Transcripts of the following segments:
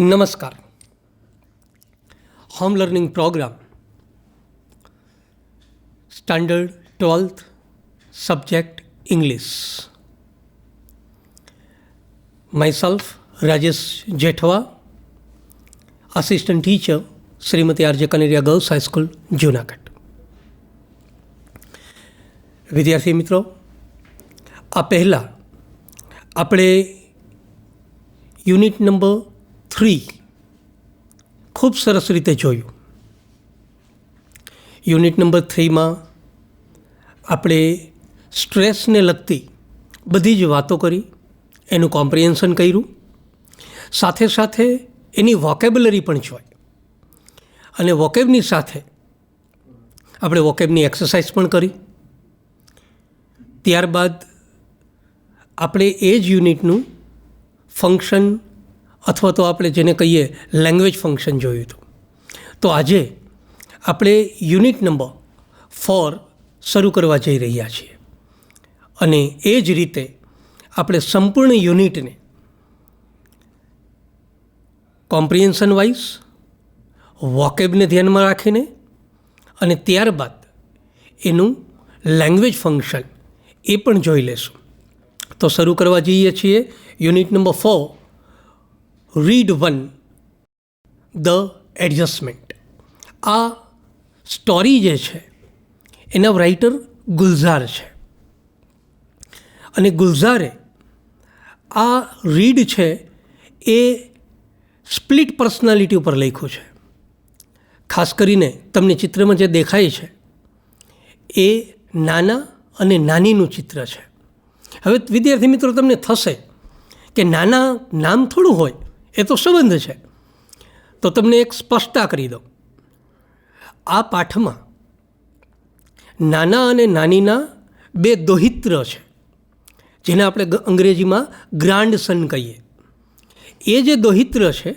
नमस्कार। Home learning programme standard 12th subject English. Myself Rajesh Jethwa, assistant teacher Shrimati RJ Kaneria girls high school Junagadh. विद्यार्थी मित्रों, आ पहला આપણે યુનિટ નંબર 3 ખૂબ સરસ રીતે જોયું। યુનિટ નંબર 3માં આપણે સ્ટ્રેસને લગતી બધી જ વાતો કરી, એનું કોમ્પ્રિહેન્શન કર્યું, સાથે સાથે એની વોકેબ્યુલરી પણ જોઈ, અને વોકેબની સાથે આપણે વોકેબની એક્સરસાઇઝ પણ કરી। ત્યારબાદ આપણે એ જ યુનિટનું ફંક્શન અથવા તો આપણે જેને કહીએ લેંગ્વેજ ફંક્શન જોયું હતું। તો આજે આપણે યુનિટ નંબર 4 શરૂ કરવા જઈ રહ્યા છીએ, અને એ જ રીતે આપણે સંપૂર્ણ યુનિટને કોમ્પ્રિહેન્શન વાઇઝ વોકેબને ધ્યાનમાં રાખીને અને ત્યારબાદ એનું લેંગ્વેજ ફંક્શન એ પણ જોઈ લેશું। તો શરૂ કરવા જઈએ છીએ unit number 4, read 1 the adjustment. આ સ્ટોરી જે છે એના રાઇટર ગુલઝાર છે, અને ગુલઝારે આ રીડ છે એ સ્પ્લિટ પર્સનાલિટી ઉપર લખ્યું છે। ખાસ કરીને તમને ચિત્રમાં જે દેખાય છે એ નાના અને નાનીનું ચિત્ર છે। હવે વિદ્યાર્થી મિત્રો, તમને થશે કે નાના નામ થોડું હોય, એ તો સંબંધ છે। તો તમને એક સ્પષ્ટતા કરી દઉં, આ પાઠમાં નાના અને નાનીના બે દોહિત્ર છે, જેને આપણે અંગ્રેજીમાં ગ્રાન્ડ સન કહીએ। એ જે દોહિત્ર છે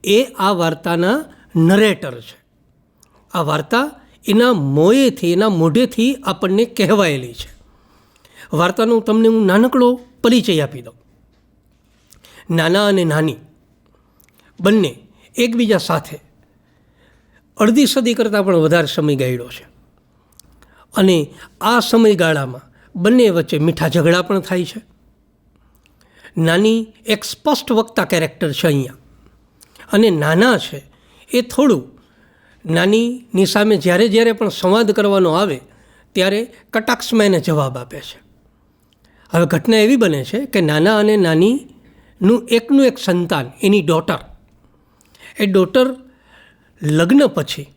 એ આ વાર્તાના નરેટર છે। આ વાર્તા એના મોએથી, એના મોઢેથી આપણને કહેવાયેલી છે। વાર્તાનો તમને હું નાનકડો પરિચય આપી દઉં। નાના અને નાની બંને એકબીજા સાથે અડધી સદી કરતાં પણ વધારે સમય ગાળ્યો છે, અને આ સમયગાળામાં બંને વચ્ચે મીઠા ઝઘડા પણ થાય છે। નાની એક સ્પષ્ટ વક્તા કેરેક્ટર છે અહીંયા, અને નાના છે એ થોડું નાનીની સામે જ્યારે જ્યારે પણ સંવાદ કરવાનો આવે ત્યારે કટાક્ષમાં એને જવાબ આપે છે। હવે ઘટના એવી બને છે કે નાના અને નાનીનું એકનું એક સંતાન, એની ડોટર, એ ડોટર લગ્ન પછી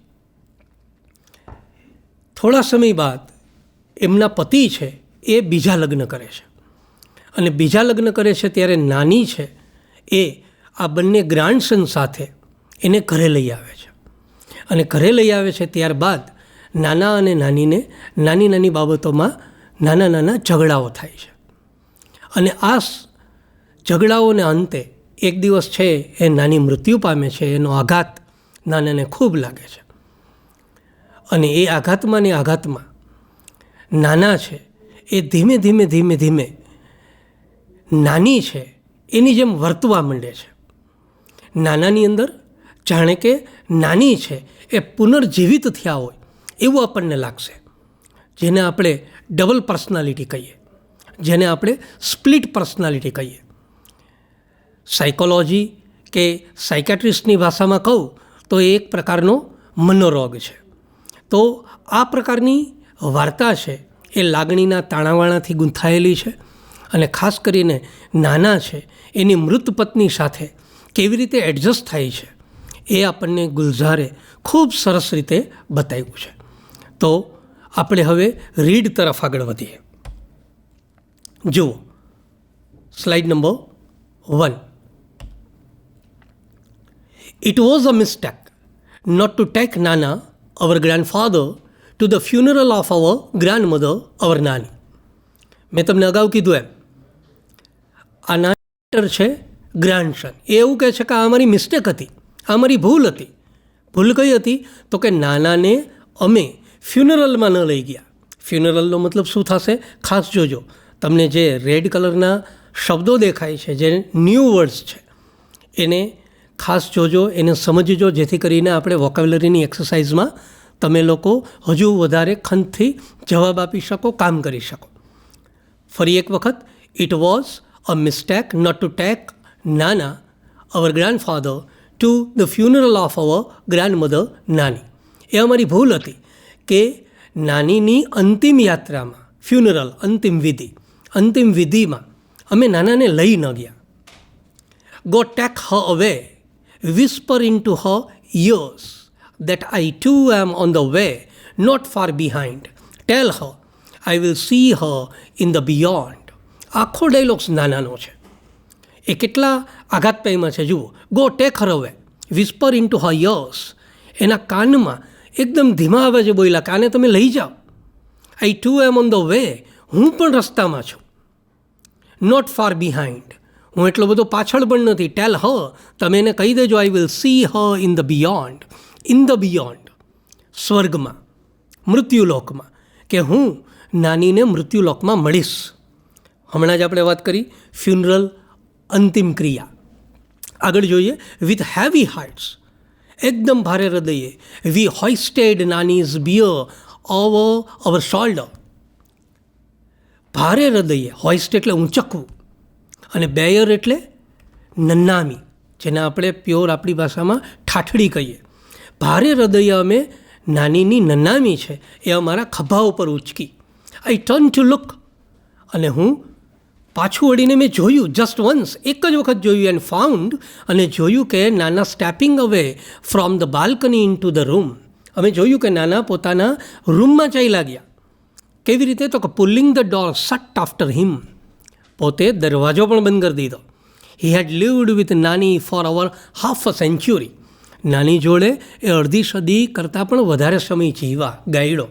થોડા સમય બાદ એમના પતિ છે એ બીજા લગ્ન કરે છે, અને બીજા લગ્ન કરે છે ત્યારે નાની છે એ આ બંને ગ્રાન્ડસન સાથે એને ઘરે લઈ આવે છે, અને ઘરે લઈ આવે છે ત્યારબાદ નાના અને નાનીને નાની નાની બાબતોમાં નાના નાના ઝઘડાઓ થાય છે, અને આ ઝઘડાઓને અંતે એક દિવસ છે એ નાની મૃત્યુ પામે છે। એનો આઘાત નાનાને ખૂબ લાગે છે, અને એ આઘાતમાં ને આઘાતમાં નાના છે એ ધીમે ધીમે ધીમે ધીમે નાની છે એની જેમ વર્તવા માંડે છે। નાનાની અંદર જાણે કે નાની છે એ પુનર્જીવિત થયા હોય એવું આપણને લાગશે, જેને આપણે ડબલ પર્સનાલિટી કહીએ, જેને આપણે સ્પ્લિટ પર્સનાલિટી કહીએ। સાયકોલોજી કે સાયકેટ્રિસ્ટની ભાષામાં કહું તો એ એક પ્રકારનો મનોરોગ છે। તો આ પ્રકારની વાર્તા છે એ લાગણીના તાણાવાણાથી ગૂંથાયેલી છે, અને ખાસ કરીને નાના છે એની મૃત પત્ની સાથે કેવી રીતે એડજસ્ટ થાય છે એ આપણને ગુલઝારે ખૂબ સરસ રીતે બતાવ્યું છે। તો આપણે હવે રીડ તરફ આગળ વધીએ। જુઓ, slide number 1. It was a mistake not to take Nana, our grandfather, to the funeral of our grandmother, our Nani. મેં તમને અગાઉ કીધું એમ, આ નાના છે ગ્રાન્ડસન, એ એવું કહે છે કે આ અમારી મિસ્ટેક હતી, આ અમારી ભૂલ હતી। ભૂલ કઈ હતી? તો કે નાનાને અમે ફ્યુનરલમાં ન લઈ ગયા। ફ્યુનરલનો મતલબ શું થશે? ખાસ જોજો, તમને જે રેડ કલરના શબ્દો દેખાય છે, જે ન્યૂ વર્ડ્સ છે, એને ખાસ જોજો, એને સમજજો, જેથી કરીને આપણે વોકેબ્યુલરીની એક્સરસાઇઝમાં તમે લોકો હજુ વધારે ખંતથી જવાબ આપી શકો, કામ કરી શકો. ફરી એક વખત, it was a mistake not to take Nana our grandfather to the funeral of our grandmother Nani. એ અમારી ભૂલ હતી કે નાનીની અંતિમ યાત્રામાં, ફ્યુનરલ અંતિમ વિધિમાં અમે નાનાને લઈ ન ગયા. ગો ટેક હર અવે, whisper into her ears that I too am on the way, not far behind. Tell her I will see her in the beyond. આખો ડાયલોગ્સ નાનાનો છે. એ કેટલા આઘાતપાયમાં છે જુઓ. ગો ટેક હર અવે, whisper in to her years. એના કાનમાં એકદમ ધીમા અવાજે બોલ્યા, કાને તમે લઈ જાઓ. I too am on the way, હું પણ રસ્તામાં છું. નોટ ફાર બિહાઇન્ડ, હું એટલો બધો પાછળ પણ નથી. ટેલ હર, તમે એને કહી દેજો, I will see her in the beyond, સ્વર્ગમાં, મૃત્યુલોકમાં, કે હું નાનીને મૃત્યુલોકમાં મળીશ. હમણાં જ આપણે વાત કરી ફ્યુનરલ, અંતિમ ક્રિયા. આગળ જોઈએ. વિથ હેવી હાર્ટ્સ, એકદમ ભારે હૃદયે, વી હોઇસ્ટેડ નાનીઝ બિયર ઓવર અવર શોલ્ડર. ભારે હૃદયે, હોઇસ્ટ એટલે ઊંચકવું, અને બેયર એટલે નનામી, જેને આપણે પ્યોર આપણી ભાષામાં ઠાઠડી કહીએ. ભારે હૃદય અમે નાનીની નનામી છે એ અમારા ખભા ઉપર ઉચકી. આઈ ટર્ન ટુ લુક, અને હું પાછું વળીને મેં જોયું, જસ્ટ વન્સ, એક જ વખત જોયું, એન્ડ ફાઉન્ડ, અને જોયું કે નાના stepping away from the balcony in to the room. અમે જોયું કે નાના પોતાના રૂમમાં ચાલ્યા ગયા. કેવી રીતે? તો કે pulling the door shut after him, પોતે દરવાજો પણ બંધ કરી દીધો. He had lived with Nani for over half a century. નાની જોડે એ અડધી સદી કરતાં પણ વધારે સમય જીવા ગાયડો.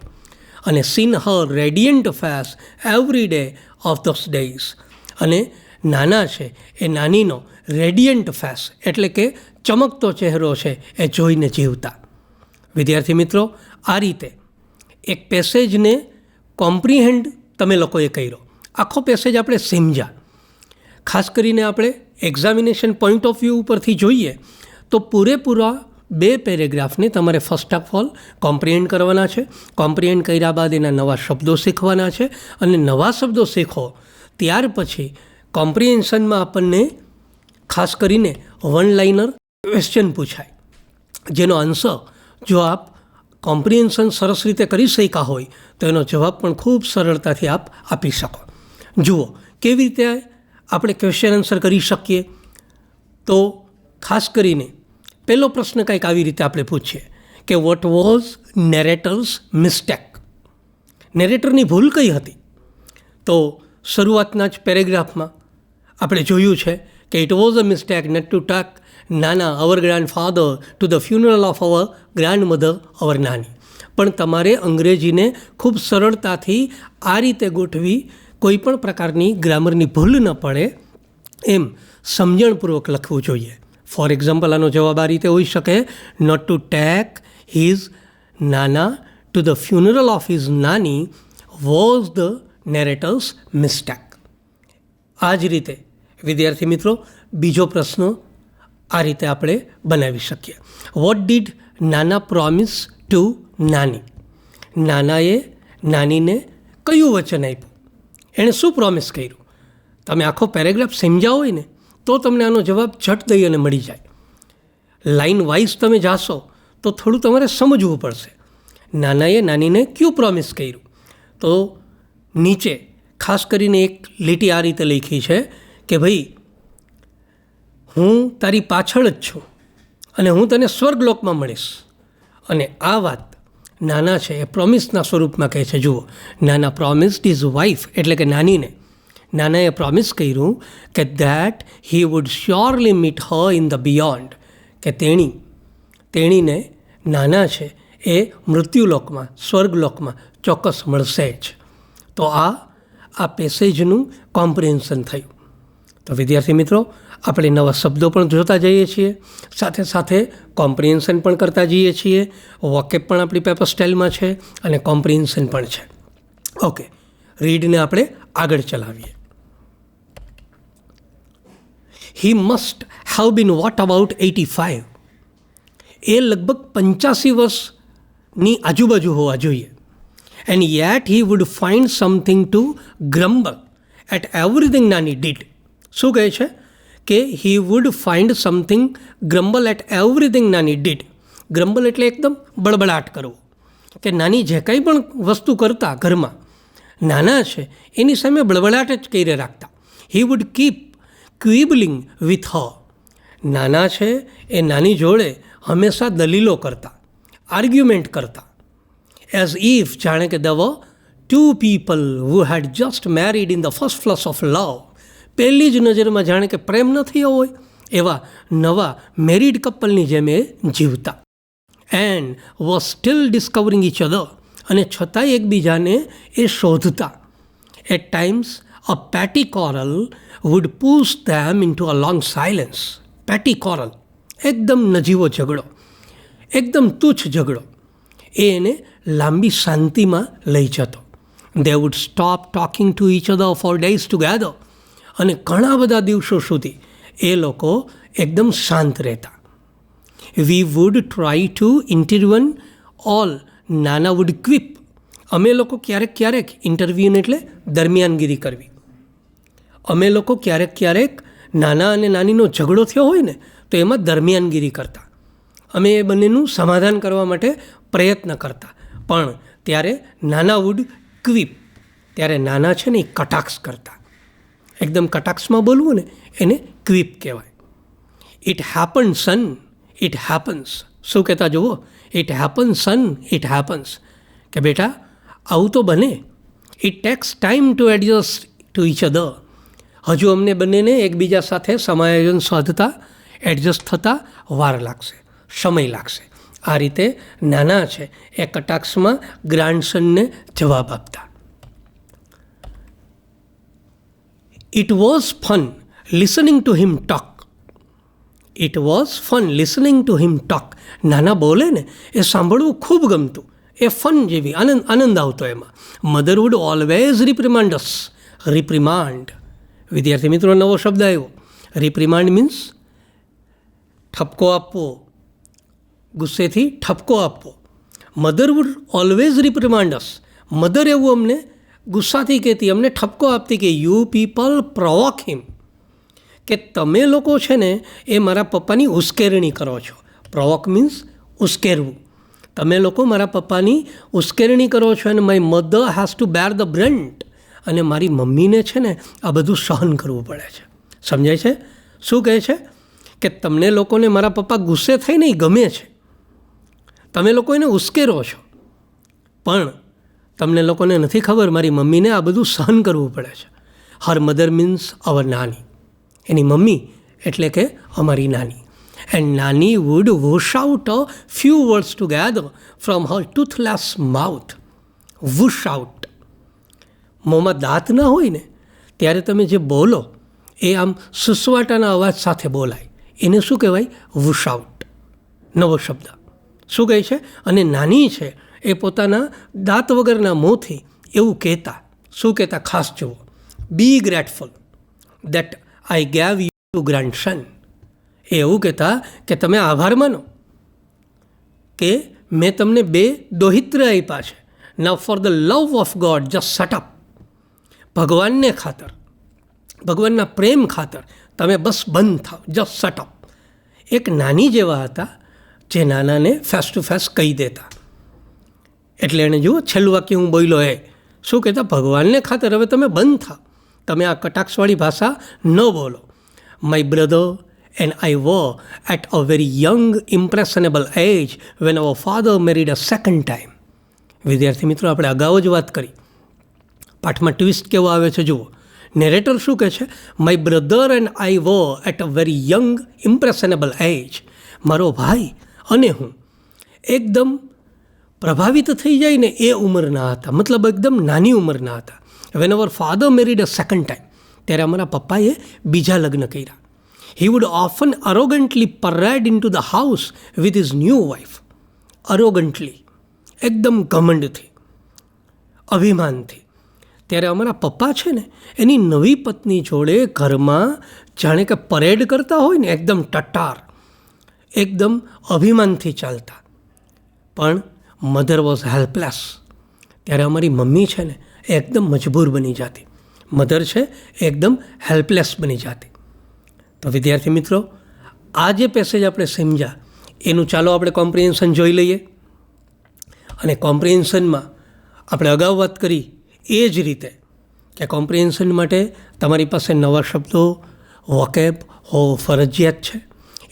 અને scene Har radiant face every day of those days. અને નાના છે એ નાનીનો રેડિયન્ટ ફેસ એટલે કે ચમકતો ચહેરો છે એ જોઈને જીવતા. વિદ્યાર્થી મિત્રો, આ રીતે એક પેસેજને કોમ્પ્રિહેન્ડ તમે લોકોએ કર્યો. આખો પેસેજ આપણે સમજ્યા. ખાસ કરીને આપણે એક્ઝામિનેશન પોઈન્ટ ઓફ વ્યૂ ઉપરથી જોઈએ તો પૂરેપૂરા 2 પેરેગ્રાફને તમારે ફર્સ્ટ ઓફ ઓલ કોમ્પ્રિહેન્ડ કરવાના છે. કોમ્પ્રિહેન્ડ કર્યા બાદ એના નવા શબ્દો શીખવાના છે, અને નવા શબ્દો શીખો ત્યાર પછી કોમ્પ્રિહેન્શનમાં આપણને ખાસ કરીને વન લાઇનર ક્વેશ્ચન પૂછાય, જેનો આન્સર જો આપ કોમ્પ્રિહેન્શન સરસ રીતે કરી શક્યા હોય તો એનો જવાબ પણ ખૂબ સરળતાથી આપ આપી શકો. જુઓ કેવી રીતે આપણે ક્વેશ્ચન આન્સર કરી શકીએ. તો ખાસ કરીને પહેલો પ્રશ્ન કંઈક આવી રીતે આપણે પૂછીએ કે વોટ વોઝ નેરેટર્સ મિસ્ટેક. નેરેટરની ભૂલ કઈ હતી? તો શરૂઆતના જ પેરેગ્રાફમાં આપણે જોયું છે કે it was a mistake not to take Nana our grandfather to the funeral of our grandmother our Nani. પણ તમારે અંગ્રેજીને ખૂબ સરળતાથી આ રીતે ગોઠવી, કોઈ પણ પ્રકારની ગ્રામરની ભૂલ ન પડે એમ સમજણપૂર્વક લખવું જોઈએ. ફોર એક્ઝામ્પલ, આનો જવાબ આ રીતે હોઈ શકે, નોટ ટુ ટેક હિઝ નાના two the funeral of his નાની વોઝ ધ નેરેટર્સ મિસ્ટેક. આ જ રીતે વિદ્યાર્થી મિત્રો, બીજો પ્રશ્ન આ રીતે આપણે બનાવી શકીએ. વોટ ડીડ નાના પ્રોમિસ ટુ નાની. નાનાએ નાનીને કયું વચન આપ્યું? એણે શું પ્રોમિસ કર્યું? તમે આખો પેરેગ્રાફ સમજ્યા હોય ને તો તમને આનો જવાબ ઝટ દઈ અને મળી જાય. લાઇન વાઇઝ તમે જાશો તો થોડું તમારે સમજવું પડશે. નાનાએ નાનીને ક્યું પ્રોમિસ કર્યું? તો નીચે ખાસ કરીને એક લીટી આ રીતે લખી છે કે ભાઈ, હું તારી પાછળ જ છું અને હું તને સ્વર્ગલોકમાં મળીશ. અને આ વાત નાના છે એ પ્રોમિસના સ્વરૂપમાં કહે છે. જુઓ, નાના પ્રોમિસ્ડ હિઝ વાઇફ, એટલે કે નાનીને નાનાએ પ્રોમિસ કર્યું કે that he would surely meet her in the beyond, કે તેણીને નાના છે એ મૃત્યુલોકમાં, સ્વર્ગલોકમાં ચોક્કસ મળશે જ. તો આ પેસેજનું કોમ્પ્રિહેન્શન થયું. તો વિદ્યાર્થી મિત્રો, આપણે નવા શબ્દો પણ જોતા જઈએ છીએ, સાથે સાથે કોમ્પ્રિહેન્શન પણ કરતા જઈએ છીએ. વોકેબ પણ આપણી પેપર સ્ટાઇલમાં છે અને કોમ્પ્રિહેન્શન પણ છે. ઓકે, રીડને આપણે આગળ ચલાવીએ. He must have been what about 85. એ લગભગ 85 વર્ષની આજુબાજુ હોવા જોઈએ. And yet he would find something to grumble at everything Nani did. શું કહે છે કે he would find something grumble at everything Nani did. Grumble એટલે એકદમ બળબડાટ કરવો, કે નાની જે કંઈ પણ વસ્તુ કરતા ઘરમાં, નાના છે એની સામે બળબડાટ જ કરી રાખતા. He would keep quibbling with her. નાના છે એ નાની જોડે હંમેશા દલીલો કરતા, આર્ગ્યુમેન્ટ કરતા. એઝ ઇફ જાણે કે there were two people who had just married in the first flush of love. પહેલી જ નજરમાં જાણે કે પ્રેમ ન થયો હોય એવા નવા મેરિડ કપલની જેમ એ જીવતા. And was still discovering each other. અને છતાંય એકબીજાને એ શોધતા. At times a petty quarrel would push them into a long silence. Petty quarrel એકદમ નજીવો ઝઘડો, એકદમ તુચ્છ ઝઘડો, એ એને લાંબી શાંતિમાં લઈ જતો. They would stop talking to each other for days together. અને ઘણા બધા દિવસો સુધી એ લોકો એકદમ શાંત રહેતા. We would try to intervene all. Nana would quip. અમે લોકો ક્યારેક ક્યારેક, ઇન્ટરવ્યુન એટલે દરમિયાનગીરી કરવી. અમે લોકો ક્યારેક ક્યારેક નાના અને નાનીનો ઝઘડો થયો હોય ને તો એમાં દરમિયાનગીરી કરતા. અમે એ બંનેનું સમાધાન કરવા માટે પ્રયત્ન કરતા. પણ ત્યારે નાના વુડ ક્વિપ. ત્યારે નાના છે ને એ કટાક્ષ કરતા. એકદમ કટાક્ષમાં બોલવું ને એને ક્વિપ કહેવાય. It happens son, it happens. શું કહેતા જુઓ, it happens son, it happens. કે બેટા આવું તો બને. It takes time to adjust to each other. હજુ અમને બંનેને એકબીજા સાથે સમાયોજન સાધતા, એડજસ્ટ થતાં વાર લાગશે, સમય લાગશે. આ રીતે નાના છે એ કટાક્ષમાં ગ્રાન્ડસનને જવાબ આપતા. It was fun listening to him talk. It was fun listening to him talk. નાના બોલે ને એ સાંભળવું ખૂબ ગમતું. એ ફન જેવી આનંદ આવતો એમાં. મધર વુડ ઓલવેઝ રિપ્રિમાન્ડ અસ. રિપ્રિમાન્ડ. વિદ્યાર્થી મિત્રો, નવો શબ્દ આવ્યો. રિપ્રિમાન્ડ મીન્સ ઠપકો આપવો, ગુસ્સેથી ઠપકો આપવો. મધર વુડ ઓલવેઝ રિપ્રિમાન્ડ અસ. મધર એવું અમને ગુસ્સાથી કહેતી, અમને ઠપકો આપતી કે યુ પીપલ પ્રોવોક હિમ. કે તમે લોકો છે ને એ મારા પપ્પાની ઉશ્કેરણી કરો છો. પ્રોવોક મીન્સ ઉશ્કેરવું. તમે લોકો મારા પપ્પાની ઉશ્કેરણી કરો છો અને my mother has to bear the brunt. અને મારી મમ્મીને છે ને આ બધું સહન કરવું પડે છે. સમજાય છે? શું કહે છે કે તમને લોકોને મારા પપ્પા ગુસ્સે થઈને ગમે છે, તમે લોકો એને ઉશ્કેરો છો, પણ તમને લોકોને નથી ખબર મારી મમ્મીને આ બધું સહન કરવું પડે છે. હર મધર મીન્સ અવર નાની. એની મમ્મી એટલે કે અમારી નાની. And Nani would wash out a few words together from her toothless mouth. Whoosh out. મોંમાં દાંત ના હોય ને ત્યારે તમે જે બોલો એ આમ સુસવાટાના અવાજ સાથે બોલાય. એને શું કહેવાય? વૂશ આઉટ. નવો શબ્દ. શું કહે છે? અને નાની છે એ પોતાના દાંત વગરના મોંથી એવું કહેતા. શું કહેતા? ખાસ જુઓ. Be grateful that I gave you two grandson. એ એવું કહેતા કે તમે આભાર માનો કે મેં તમને 2 દોહિત્ર આપ્યા છે. Now for the love of God just shut up. ભગવાનને ખાતર, ભગવાનના પ્રેમ ખાતર તમે બસ બંધ થાવ. Just shut up. એક નાની જેવા હતા જે નાનાને ફેસ ટુ ફેસ કહી દેતા. એટલે એણે જુઓ છેલ્લું વાક્ય હું બોલ્યો એ શું કહેતા? ભગવાનને ખાતર હવે તમે બંધ થાવ. તમે આ કટાક્ષવાળી ભાષા ન બોલો. My brother and I were at a very young impressionable age when our father married a second time. વિદ્યાર્થી મિત્રો, આપણે અગાઉ જ વાત કરી. પાઠમાં ટ્વિસ્ટ કેવો આવે છે જુઓ. નેરેટર શું કહે છે? My brother and I were at a very young impressionable age. મારો ભાઈ અને હું એકદમ પ્રભાવિત થઈ જાય ને એ ઉંમરના હતા. મતલબ એકદમ નાની ઉંમરના હતા. When our father married a second time. ત્યારે અમારા પપ્પાએ બીજા લગ્ન કર્યા. He would often arrogantly parade into the house with his new wife. Arrogantly, એકદમ ઘમંડથી, અભિમાનથી ત્યારે અમારા પપ્પા છે ને એની નવી પત્ની જોડે ઘરમાં જાણે કે પરેડ કરતા હોય ને, એકદમ ટટ્ટાર, એકદમ અભિમાનથી ચાલતા. પણ મધર વોઝ હેલ્પલેસ. ત્યારે અમારી મમ્મી છે ને એ એકદમ મજબૂર બની જતી. મધર છે એ એકદમ હેલ્પલેસ બની જતી. તો વિદ્યાર્થી મિત્રો, આ જે પેસેજ આપણે સમજ્યા એનું ચાલો આપણે કોમ્પ્રિહેન્શન જોઈ લઈએ. અને કોમ્પ્રિહેન્શનમાં આપણે અગાઉ વાત કરી એ જ રીતે કે કોમ્પ્રિહેન્શન માટે તમારી પાસે નવા શબ્દો, વોકેબ હોવો ફરજિયાત છે.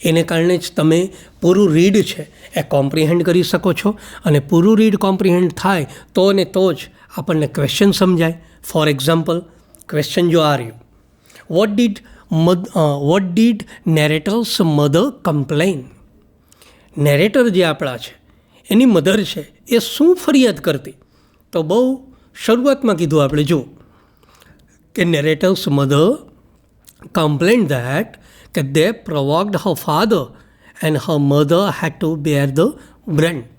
એને કારણે જ તમે પૂરું રીડ છે એ કોમ્પ્રિહેન્ડ કરી શકો છો. અને પૂરું રીડ કોમ્પ્રિહેન્ડ થાય તો ને તો જ આપણને ક્વેશ્ચન સમજાય. ફોર એક્ઝામ્પલ, ક્વેશ્ચન જો આ રહ્યું, what did narrator's mother complain. Narrator જે આપણા છે એની મધર છે એ શું ફરિયાદ કરતી? તો બહુ શરૂઆતમાં કીધું આપણે, જો કે નેરેટર્સ મધર કમ્પ્લેન ધેટ કે they provoked her father and her mother had to bear the brunt.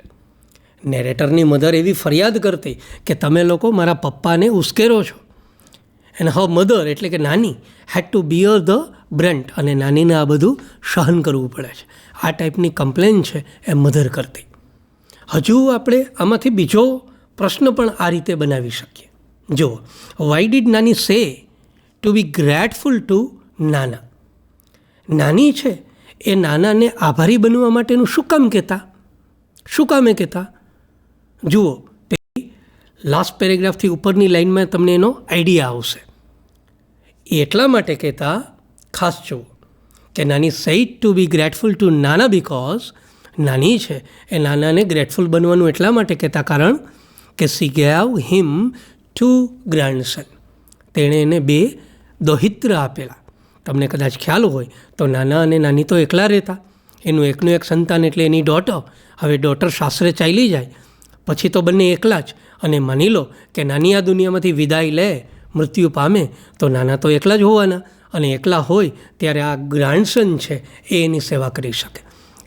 નેરેટરની મધર એવી ફરિયાદ કરતી કે તમે લોકો મારા પપ્પાને ઉશ્કેરો છો. એન્ડ her mother એટલે કે નાની had to bear the brunt, અને નાનીને આ બધું સહન કરવું પડે છે. આ ટાઈપની કમ્પ્લેન છે એ મધર કરતી. હજુ આપણે આમાંથી બીજો પ્રશ્ન પણ આ રીતે બનાવી શકીએ. જો, વાય ડીડ નાની સે ટુ બી ગ્રેટફુલ ટુ નાના. નાની છે એ નાનાને આભારી બનવા માટેનું શું કામ કહેતા? શું કામે કહેતા? જુઓ, લાસ્ટ પેરેગ્રાફથી ઉપરની લાઇનમાં તમને એનો આઈડિયા આવશે. એ એટલા માટે કહેતા, ખાસ જુઓ, કે Nani said to be grateful to Nana because નાની છે એ નાનાને ગ્રેટફુલ બનવાનું એટલા માટે કહેતા કારણ કે સી ગેવ હિમ 2 ગ્રાન્ડસન. તેણે એને 2 દોહિત્ર આપેલા. તમને કદાચ ખ્યાલ હોય તો નાના અને નાની તો એકલા રહેતા. એનું એકનું એક સંતાન એટલે એની ડોટર. હવે ડોટર સાસરે ચાલી જાય પછી તો બંને એકલા જ. અને માની લો કે નાની આ દુનિયામાંથી વિદાય લે, મૃત્યુ પામે, તો નાના તો એકલા જ હોવાના. અને એકલા હોય ત્યારે આ ગ્રાન્ડસન છે એ એની સેવા કરી શકે.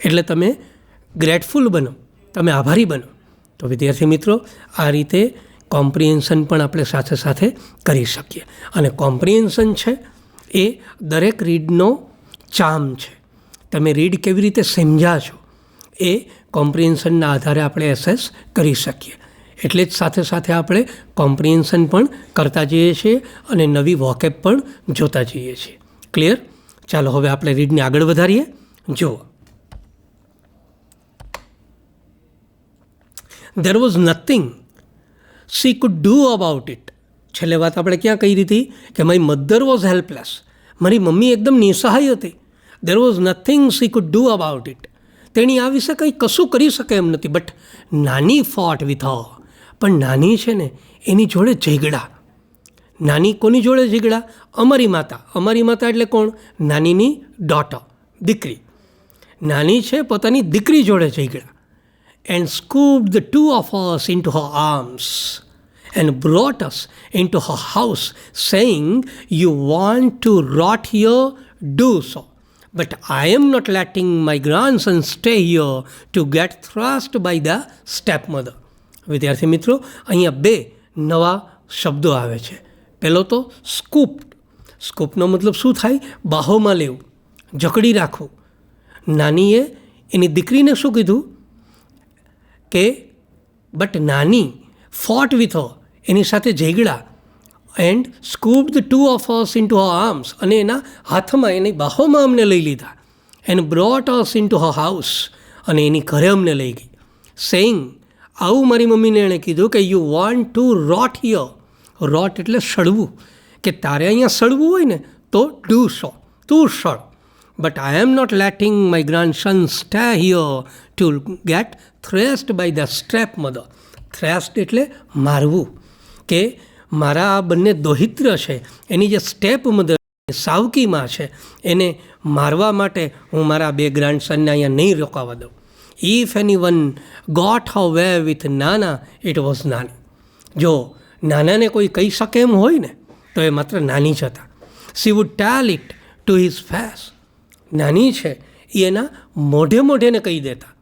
એટલે તમે ગ્રેટફુલ બનો, તમે આભારી બનો. તો વિદ્યાર્થી મિત્રો, આ રીતે કોમ્પ્રિહેન્શન પણ આપણે સાથે સાથે કરી શકીએ. અને કોમ્પ્રિહેન્શન છે એ દરેક રીડનો ચાર્મ છે. તમે રીડ કેવી રીતે સમજ્યા છો એ કોમ્પ્રિહેન્શનના આધારે આપણે એસેસ કરી શકીએ. એટલે જ સાથે સાથે આપણે કોમ્પ્રિહેન્શન પણ કરતા જઈએ છીએ અને નવી વોકેબ પણ જોતા જઈએ છીએ. ક્લિયર? ચાલો હવે આપણે રીડને આગળ વધારીએ. જુઓ, there was nothing she could do about it. છેલ્લે વાત આપણે ક્યાં કહી હતી કે મારી મધર વોઝ હેલ્પલેસ. મારી મમ્મી એકદમ નિસહાય હતી. there was nothing she could do about it. તેણી આ વિશે કંઈ કશું કરી શકે એમ નથી. બટ નાની ફોટ વિથ હર. પણ નાની છે ને એની જોડે ઝઘડા. નાની કોની જોડે ઝઘડા? અમારી માતા. અમારી માતા એટલે કોણ? નાનીની ડોટર, દીકરી. નાની છે પોતાની દીકરી જોડે ઝઘડા. and scooped the 2 of us into her arms and brought us into her house, saying, "You want to rot here? Do so. But I am not letting my grandson stay here to get thrashed by the stepmother." વિદ્યાર્થી મિત્રો, અહીંયા 2 નવા શબ્દો આવે છે. પહેલો તો સ્કૂપ્ડ. સ્કૂપનો મતલબ શું થાય? બાહોમાં લેવું, જકડી રાખવું. નાનીએ એની દીકરીને શું કીધું કે બટ નાની ફોટ વિથ હર, એની સાથે ઝઘડા. And scoop the 2 of us into her arms, અને એના હાથમાં, એની બાહોમાં અમને લઈ લીધા. And brought us into her house, અને એની ઘરે અમને લઈ ગઈ. સેઇંગ, આવું મારી મમ્મીને એણે કીધું કે you want to rot here. Rot એટલે સડવું, કે તારે અહીંયા સડવું હોય ને તો ડુ સો, તું સડ. But I am not letting my grandson stay here to get thrashed by the stepmother. Thrashed એટલે મારવું, કે મારા આ બંને દોહિત્ર છે એની જે સ્ટેપ મધર, સાવકી માં છે, એને મારવા માટે હું મારા 2 ગ્રાન્ડસનને અહીંયા નહીં રોકાવા દઉં. If anyone got her way with Nana, it was Nani. જો નાનાને કોઈ કહી શકે એમ હોય ને તો એ માત્ર નાની જ હતા. She would tell it to his face. નાની છે એ એના મોઢે મોઢેને કહી દેતા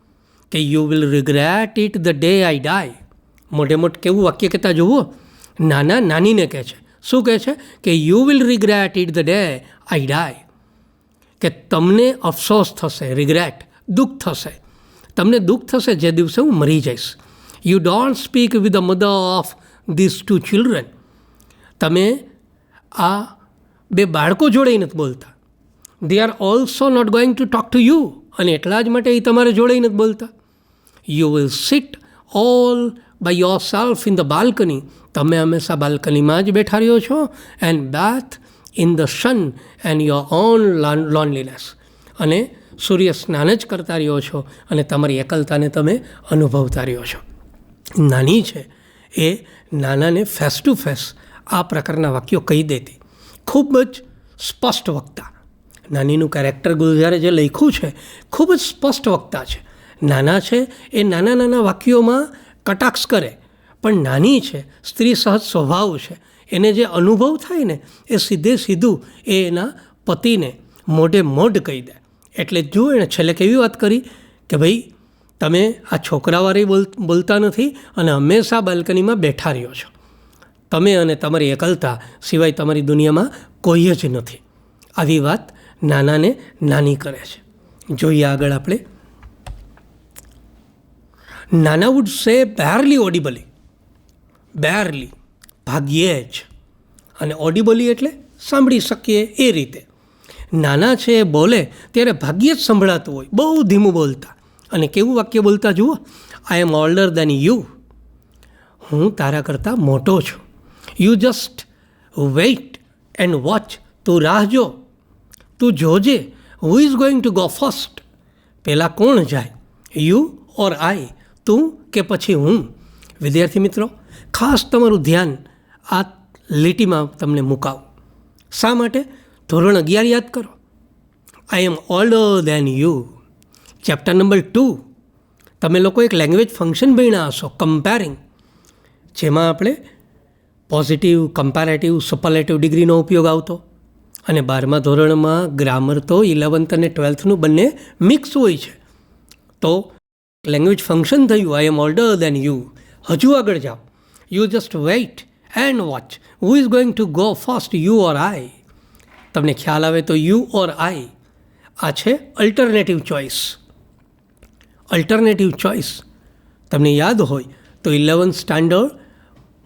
કે you will regret it the day I die. મોઢે મોઢ કેવું વાક્ય કહેતા જુઓ નાના નાનીને કહે છે, શું કહે છે કે you will regret it the day I die, કે તમને અફસોસ થશે, રિગ્રેટ દુઃખ થશે, તમને દુઃખ થશે જે દિવસે હું મરી જઈશ. You don't speak with the mother of this 2 children, તમે આ 2 બાળકો જોડે નથી બોલતા. They are also not going to talk to you, અને એટલા જ માટે એ તમારે જોડે નથી બોલતા. You will sit all by yourself in the balcony, તમે હંમેશા બાલ્કનીમાં જ બેઠા રહ્યો છો, and bathe in the sun and your own loneliness, અને સૂર્ય સ્નાન જ કરતા રહ્યો છો અને તમારી એકલતાને તમે અનુભવતા રહ્યો છો. નાની છે એ નાનાને ફેસ ટુ ફેસ આ પ્રકારના વાક્યો કહી દેતી, ખૂબ જ સ્પષ્ટ વક્તા. નાનીનું કેરેક્ટર ગુલઝારે જે લખ્યું છે ખૂબ જ સ્પષ્ટ વક્તા છે. નાના છે એ નાના નાના વાક્યોમાં કટાક્ષ કરે, પણ નાની છે, સ્ત્રી સહજ સ્વભાવ છે, એને જે અનુભવ થાય ને એ સીધે સીધું એ એના પતિને મોઢે મોઢ કહી દે. એટલે જો એણે છેલ્લે કેવી વાત કરી કે ભાઈ તમે આ છોકરાવાળી બોલતા નથી અને હંમેશા બાલ્કનીમાં બેઠા રહ્યો છો, તમે અને તમારી એકલતા સિવાય તમારી દુનિયામાં કોઈ જ નથી. આવી વાત નાનાને નાની કરે છે. જોઈએ આગળ આપણે. નાના વુડ સે બેરલી ઓડિબલી, બેરલી ભાગ્યે જ, અને ઓડિબલી એટલે સાંભળી શકીએ એ રીતે. નાના છે એ બોલે ત્યારે ભાગ્યે જ સંભળાતું હોય, બહુ ધીમું બોલતા. અને કેવું વાક્ય બોલતા જુઓ, આઈ એમ ઓલ્ડર દેન યુ, હું તારા કરતાં મોટો છું. You just wait and watch, તું રાહ જો, તું જોજે, હુ is going to go first, પહેલાં કોણ જાય, યુ ઓર આઈ, તું કે પછી હું. વિદ્યાર્થી મિત્રો, ખાસ તમારું ધ્યાન આ લીટીમાં તમને મુકાવું. શા માટે? ધોરણ 11 યાદ કરો. I am older than you. Chapter number 2 તમે લોકો એક લેંગ્વેજ ફંક્શન ભણ્યા હશો, કમ્પેરિંગ, જેમાં આપણે પોઝિટિવ, કમ્પેરેટિવ, સુપરલેટિવ ડિગ્રીનો ઉપયોગ આવતો. અને 12મા ધોરણમાં ગ્રામર તો 11th અને 12thનું બંને મિક્સ હોય છે. તો લેંગ્વેજ ફંક્શન થયું આઈ એમ ઓલ્ડર દેન યુ. હજુ આગળ જાઓ, you just wait and watch, who is going to go first, you or I. તમને ખ્યાલ આવે તો યુ ઓર આઈ આ છે અલ્ટરનેટિવ ચોઇસ. અલ્ટરનેટિવ ચોઇસ તમને યાદ હોય તો 11th સ્ટાન્ડર્ડ,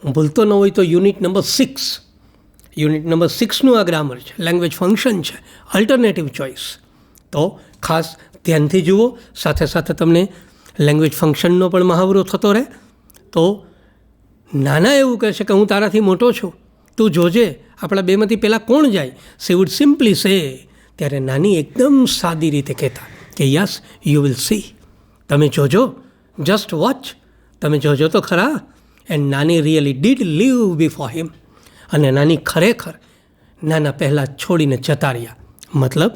હું ભૂલતો ન હોય તો યુનિટ નંબર 6નું આ ગ્રામર છે, લેંગ્વેજ ફંક્શન છે, અલ્ટરનેટિવ ચોઇસ. તો ખાસ ધ્યાનથી જુઓ, સાથે સાથે તમને લેંગ્વેજ ફંક્શનનો પણ મહાવરો થતો રહે. તો નાના એવું કહે છે કે હું તારાથી મોટો છું, તું જોજે આપણા બેમાંથી પહેલાં કોણ જાય. સે વુડ સિમ્પલી સે, ત્યારે નાની એકદમ સાદી રીતે કહેતા કે યસ યુ વિલ સી, તમે જોજો, જસ્ટ વોચ, તમે જોજો તો ખરા. એન્ડ નાની રિયલી ડીડ લીવ બિફોર હિમ, અને નાની ખરેખર નાના પહેલાં છોડીને જતા રહ્યા. મતલબ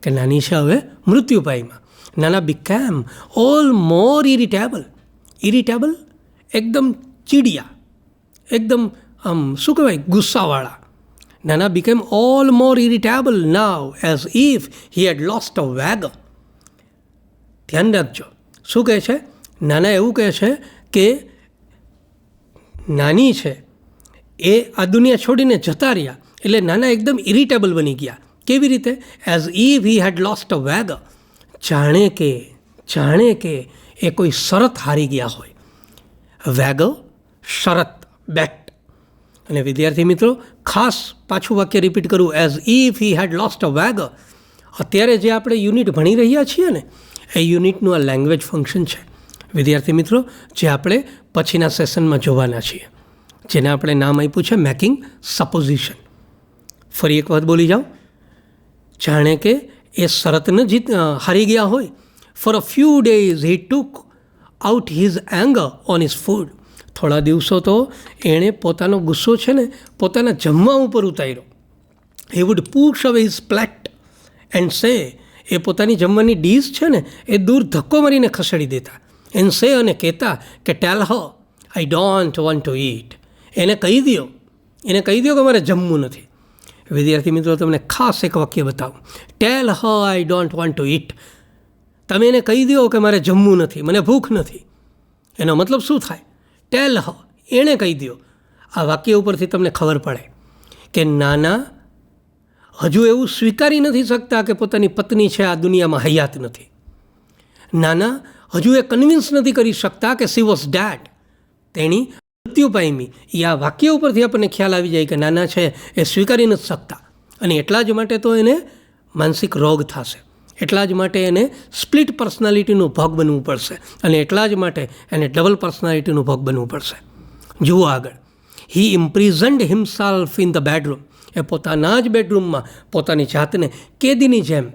કે નાની છે હવે મૃત્યુપાયમાં. Nana became all more irritable. Irritable એકદમ ચીડિયા, એકદમ આમ શું કહેવાય, ગુસ્સાવાળા. Nana became all more irritable now as if he had lost a wager. ધ્યાન રાખજો, શું કહે છે? નાના એવું કહે છે કે નાની છે એ આ દુનિયા છોડીને જતા રહ્યા, એટલે નાના એકદમ ઇરિટેબલ બની ગયા. કેવી રીતે? As if he had lost a wager, જાણે કે એ કોઈ શરત હારી ગયા હોય. વેગર, શરત, બેટ. અને વિદ્યાર્થી મિત્રો, ખાસ પાછું વાક્ય રિપીટ કરું, as if he had lost a wager. અત્યારે જે આપણે યુનિટ ભણી રહ્યા છીએ ને, એ યુનિટનું આ લેંગ્વેજ ફંક્શન છે વિદ્યાર્થી મિત્રો, જે આપણે પછીના સેશનમાં જોવાના છીએ, જેને આપણે નામ આપ્યું છે મેકિંગ સપોઝિશન. ફરી એક વાત બોલી જાઓ, જાણે કે એ શરતને હારી ગયા હોય. For a few days he took out his anger on his food. થોડા દિવસો તો એણે પોતાનો ગુસ્સો છે ને પોતાના જમવા ઉપર ઉતાર્યો. હી વુડ પુશ અવે હિઝ પ્લેટ એન્ડ સે, એ પોતાની જમવાની ડીશ છે ને એ દૂર ધક્કો મારીને ખસેડી દેતા. એન્ડ સે, અને કહેતા કે tell her I don't want to eat. એને કહી દો કે મારે જમવું નથી. વિદ્યાર્થી મિત્રો, તમને ખાસ એક વાક્ય બતાવું. Tell her I don't want to eat. તમે એને કહી દો કે મારે જમવું નથી, મને ભૂખ નથી. એનો મતલબ શું થાય? ટેલ હર, એણે કહી દો આ વાક્ય ઉપરથી તમને ખબર પડે કે નાના હજુ એવું સ્વીકારી નથી શકતા કે પોતાની પત્ની છે આ દુનિયામાં હયાત નથી. નાના હજુ એ કન્વિન્સ નથી કરી શકતા કે સી વોઝ ડેડ, તેણી મૃત્યુ પામી. એ આ વાક્ય ઉપરથી આપણને ખ્યાલ આવી જાય કે નાના છે એ સ્વીકારી નથી શકતા, અને એટલા જ માટે તો એને માનસિક રોગ થશે, એટલા જ માટે એને સ્પ્લિટ પર્સનાલિટીનો ભોગ બનવું પડશે, અને એટલા જ માટે એને ડબલ પર્સનાલિટીનો ભોગ બનવું પડશે. જુઓ આગળ, હી ઇમ્પ્રિઝન્ડ હિમસેલ્ફ ઇન ધ બેડરૂમ. એ પોતાના જ બેડરૂમમાં પોતાની જાતને કેદીની જેમ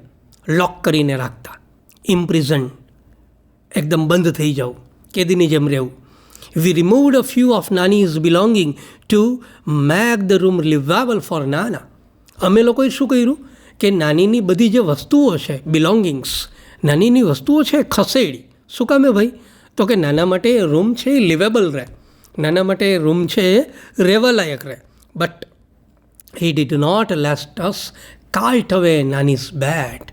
લોક કરીને રાખતા. ઇમ્પ્રિઝન્ડ એકદમ બંધ થઈ જવું, કેદીની જેમ રહેવું. We removed a few of Nani's belonging to make the room liveable for Nana. અમે લોકોએ શું કર્યું કે નાનીની બધી જે વસ્તુઓ છે, બિલોંગિંગ્સ, નાનીની વસ્તુઓ છે ખસેડી. શું કામે ભાઈ? તો કે નાના માટે એ રૂમ છે એ લિવેબલ રહે, નાના માટે એ રૂમ છે એ રહેવા લાયક રહે. But he did not let us cart away Nani's bed.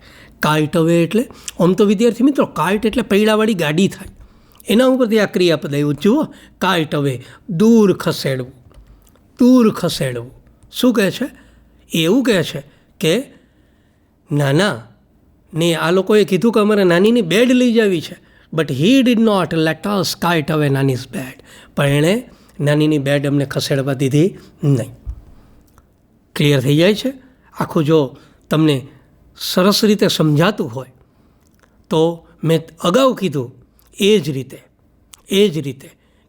Cart અવે એટલે આમ તો વિદ્યાર્થી મિત્રો કાર્ટ એટલે પૈડાવાળી ગાડી થાય, એના ઉપરથી આ ક્રિયાપદ આવ્યું. જુઓ, કાર્ટ અવે દૂર ખસેડવું, દૂર ખસેડવું. શું કહે છે? એવું કહે છે કે નાના ને આ લોકોએ કીધું કે અમારે નાનીની બેડ લઈ જવી છે, but he did not let us cart away Nani's bed. પણ એણે નાનીની બેડ અમને ખસેડવા દીધી નહીં. ક્લિયર થઈ જાય છે આખું? જો તમને સરસ રીતે સમજાતું હોય તો મેં અગાઉ કીધું એ જ રીતે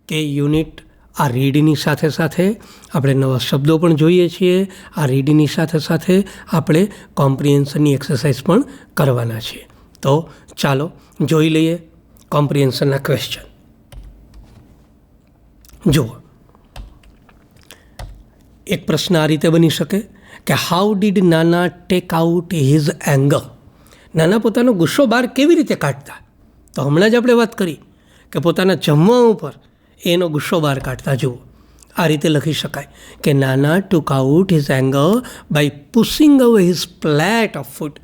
કે યુનિટ આ રીડની સાથે સાથે આપણે નવા શબ્દો પણ જોઈએ છીએ. આ રીડની સાથે સાથે આપણે કોમ્પ્રિહેન્શનની એક્સરસાઇઝ પણ કરવાના છીએ. તો ચાલો જોઈ લઈએ કોમ્પ્રિહેન્શનના ક્વેશ્ચન. જુઓ, એક પ્રશ્ન આ રીતે બની શકે કે હાઉ ડીડ નાના ટેક આઉટ હિઝ એંગર. નાના પોતાનો ગુસ્સો બહાર કેવી રીતે કાઢતા? તો હમણાં જ આપણે વાત કરી કે પોતાના જમવા ઉપર એનો ગુસ્સો બહાર કાઢતા. જુઓ, આ રીતે લખી શકાય કે Nana took out his anger by pushing away his plate of food.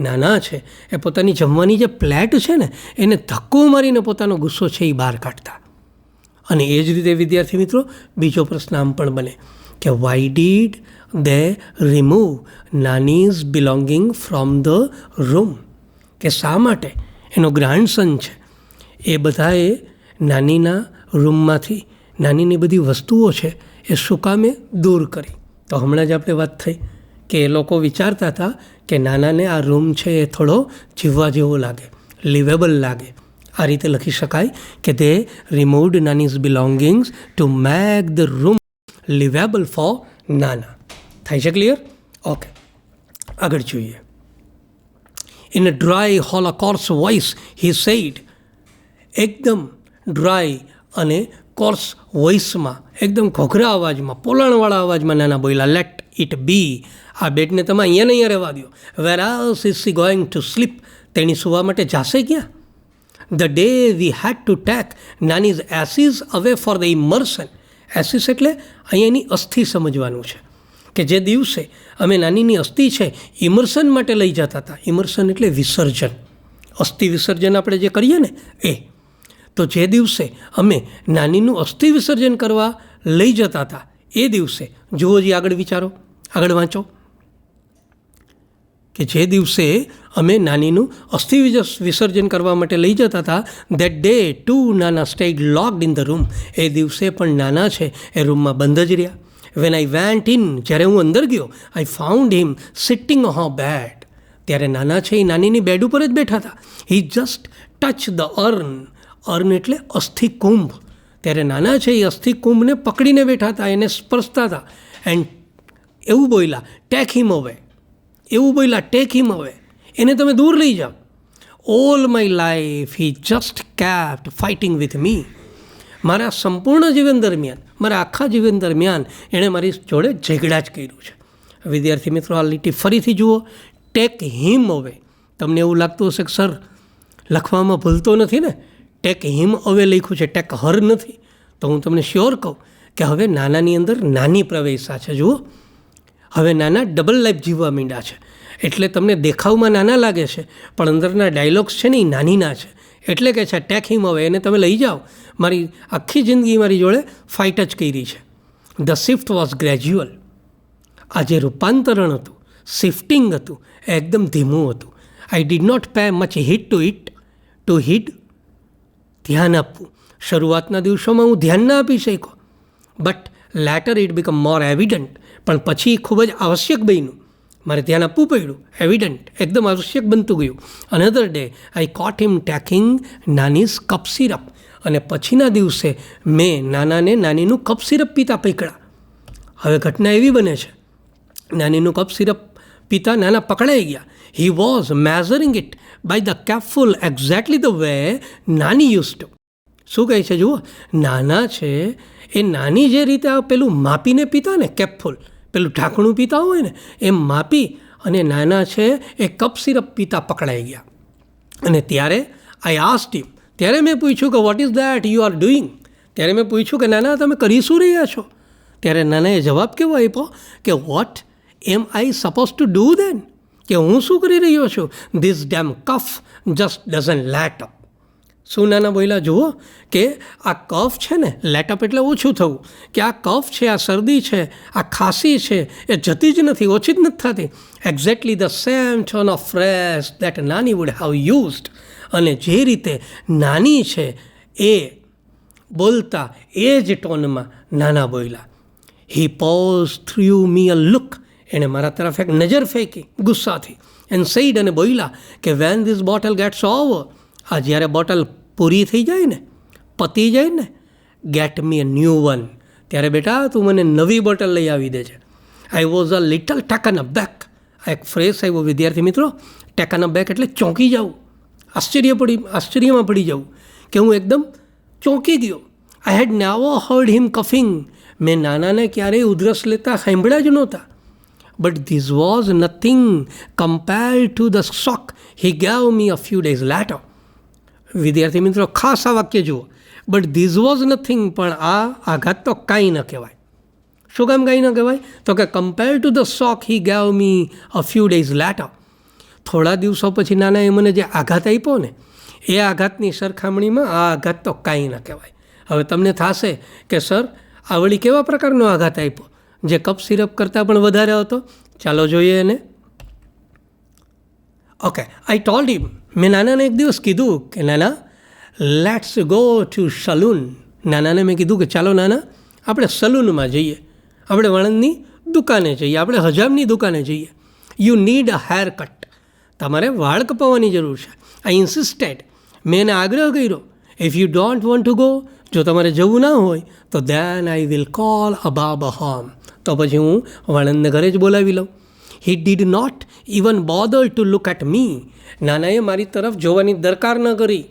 નાના છે એ પોતાની જમવાની જે પ્લેટ છે ને એને ધક્કો મારીને પોતાનો ગુસ્સો છે એ બહાર કાઢતા. અને એ જ રીતે વિદ્યાર્થી મિત્રો બીજો પ્રશ્ન આમ પણ બને કે why did they remove Nani's belonging from the room. કે શા માટે એનો ગ્રાન્ડસન છે એ બધાએ નાનીના રૂમમાંથી નાનીની બધી વસ્તુઓ છે એ શું કામે દૂર કરી? તો હમણાં જ આપણે વાત થઈ કે એ લોકો વિચારતા હતા કે નાનાને આ રૂમ છે એ થોડો જીવવા જેવો લાગે, લિવેબલ લાગે. આ રીતે લખી શકાય કે they removed Nani's belongings to make the room liveable for Nana. થાય છે ક્લિયર? ઓકે, આગળ જોઈએ. In a dry hollow coarse voice he said. એકદમ ડ્રાય અને કોર્સ વોઇસમાં, એકદમ ઘોઘરા અવાજમાં, પોલાણવાળા અવાજમાં નાના બોલ્યા, લેટ ઇટ બી. આ બેડને તમે અહીંયા ને અહીંયા રહેવા દો. Where else is she going to sleep. તેણી સુવા માટે જાશે ક્યાં? The day we had to take Nani's ashes away for the ઇમર્શન. એસીસ એટલે અહીંયા એની અસ્થિ સમજવાનું છે કે જે દિવસે અમે નાનીની અસ્થિ છે ઇમર્શન માટે લઈ જતા હતા. ઇમર્શન એટલે વિસર્જન, અસ્થિ વિસર્જન આપણે જે કરીએ ને એ. તો જે દિવસે અમે નાનીનું અસ્થિ વિસર્જન કરવા લઈ જતા હતા એ દિવસે, જુઓ જી આગળ વિચારો, આગળ વાંચો, કે જે દિવસે અમે નાનીનું અસ્થિ વિસર્જન કરવા માટે લઈ જતા હતા, that day too Nana stayed locked in the room. એ દિવસે પણ નાના છે એ રૂમમાં બંધ જ રહ્યા. વેન આઈ વેન્ટ ઇન, જ્યારે હું અંદર ગયો, I found him sitting on her bed. ત્યારે નાના છે એ નાનીની બેડ ઉપર જ બેઠા હતા. હી just touch the earn. Earn એટલે અસ્થિ કુંભ. ત્યારે નાના છે એ અસ્થિ કુંભને પકડીને બેઠા હતા, એને સ્પર્શતા હતા. એન્ડ એવું બોલ્યા, ટેક હિમ અવે. એવું બોલ્યા, ટેક હિમ અવે, એને તમે દૂર લઈ જાઓ. All my life he just kept fighting with me. મારા સંપૂર્ણ જીવન દરમિયાન, મારા આખા જીવન દરમિયાન એણે મારી જોડે ઝઘડા જ કર્યું છે. વિદ્યાર્થી મિત્રો આ લીટી ફરીથી જુઓ, ટેક હિમ અવે. તમને એવું લાગતું હશે કે સર લખવામાં ભૂલતો નથી ને, ટેક હિમ અવે લખ્યું છે, ટેક હર નથી. તો હું તમને શ્યોર કહું કે હવે નાનાની અંદર નાની પ્રવેશા છે. જુઓ, હવે નાના ડબલ લાઈફ જીવવા માંડ્યા છે. એટલે તમને દેખાવમાં નાના લાગે છે પણ અંદરના ડાયલોગ્સ છે ને એ નાનીના છે. એટલે કે છે ટેક હિમ અવે, એને તમે લઈ જાઓ. મારી આખી જિંદગી મારી જોડે ફાઇટ જ કરી છે. The shift was gradual. આ જે રૂપાંતરણ હતું, શિફ્ટિંગ હતું, એ એકદમ ધીમું હતું. I did not pay much heed ધ્યાન આપવું. શરૂઆતના દિવસોમાં હું ધ્યાન ના આપી શક્યો, but later it become more evident. પણ પછી ખૂબ જ આવશ્યક બન્યું, મારે ધ્યાન આપવું પડ્યું. એવિડન્ટ, એકદમ આવશ્યક બનતું ગયું. Another day I caught him taking Nani's cough syrup. અને પછીના દિવસે મેં નાનાને નાનીનું કપ સિરપ પીતા પકડ્યા. હવે ઘટના એવી બને છે, નાનીનું કપ સિરપ પીતા નાના પકડાઈ ગયા. He was measuring it by the capful exactly the way Nani use to. શું કહે છે જુઓ, નાના છે એ નાની જે રીતે આ પેલું માપીને પીતા ને, કેપફુલ પેલું ઢાંકણું પીતા હોય ને, એમ માપી અને નાના છે એ કપ સિરપ પીતા પકડાઈ ગયા. અને ત્યારે આઈ આસ્ક્ડ હિમ, ત્યારે મેં પૂછ્યું કે what is that you are doing. ત્યારે મેં પૂછ્યું કે નાના તમે કરી શું રહ્યા છો. ત્યારે નાનાએ જવાબ કેવો આપ્યો કે what am I suppose to do then, કે હું શું કરી રહ્યો છું. This damn cough just doesn't let up. શું નાના બોલ્યા જુઓ, કે આ કફ છે ને, લેટઅપ એટલે ઓછું થવું, કે આ કફ છે, આ શરદી છે, આ ખાંસી છે, એ જતી જ નથી, ઓછી જ નથી થતી. Exactly the same tone of fresh that Nani would have used. અને જે રીતે નાની છે એ બોલતા એ જ ટોનમાં નાના બોલ્યા. હી પોઝ થ્રુ મી અ લુક. એણે મારા તરફ એક નજર ફેંકી ગુસ્સાથી. એન્ડ સેઇડ, અને બોલ્યા કે when this bottle gets over, આ જ્યારે બોટલ પૂરી થઈ જાય ને, પતી જાય ને, get me a new one, ત્યારે બેટા તું મને નવી બોટલ લઈ આવી દેજે. I was a little taken aback. આ એક ફ્રેઝ આવ્યો વિદ્યાર્થી મિત્રો, ટેકન અ બેક એટલે ચોંકી જવું, આશ્ચર્યમાં પડી જવું, કે હું એકદમ ચોંકી ગયો. આઈ હેડ નેવર હર્ડ હિમ કફિંગ. મેં નાનાને ક્યારેય ઉધરસ લેતા સાંભળ્યા જ નહોતા. But this was nothing compared to the shock he gave me a few days letter. વિદ્યાર્થી મિત્રો ખાસ આ વાક્ય જુઓ, બટ ધીસ વોઝ નથિંગ, પણ આ આઘાત તો કાંઈ ન કહેવાય. શું કામ કાંઈ ન કહેવાય, તો કે compare to the shock he gave me a few days letter. થોડા દિવસો પછી નાનાએ મને જે આઘાત આપ્યો ને, એ આઘાતની સરખામણીમાં આ આઘાત તો કાંઈ ન કહેવાય. હવે તમને થશે કે સર આ વળી કેવા પ્રકારનો આઘાત આપ્યો, જે કપ સિરપ કરતાં પણ વધારે હતો. ચાલો જોઈએ એને. ઓકે, આઈ ટોલ્ડ હિમ, મેં નાનાને એક દિવસ કીધું કે નાના લેટ્સ ગો ટુ સલૂન. નાનાને મેં કીધું કે ચાલો નાના આપણે સલૂનમાં જઈએ, આપણે વાળંદની દુકાને જઈએ, આપણે હજામની દુકાને જઈએ. You need a hair cut. તમારે વાળ કપાવવાની જરૂર છે. આઈ ઇન્સિસ્ટેડ. મેં એને આગ્રહ કર્યો. If you don't want to go, જો તમારે જવું ના હોય તો then I will call a barber home. તો પછી હું વાળંદને ઘરે જ બોલાવી લઉં. He did not even bother to look at me. નાનાએ મારી તરફ જોવાની દરકાર ન કરી.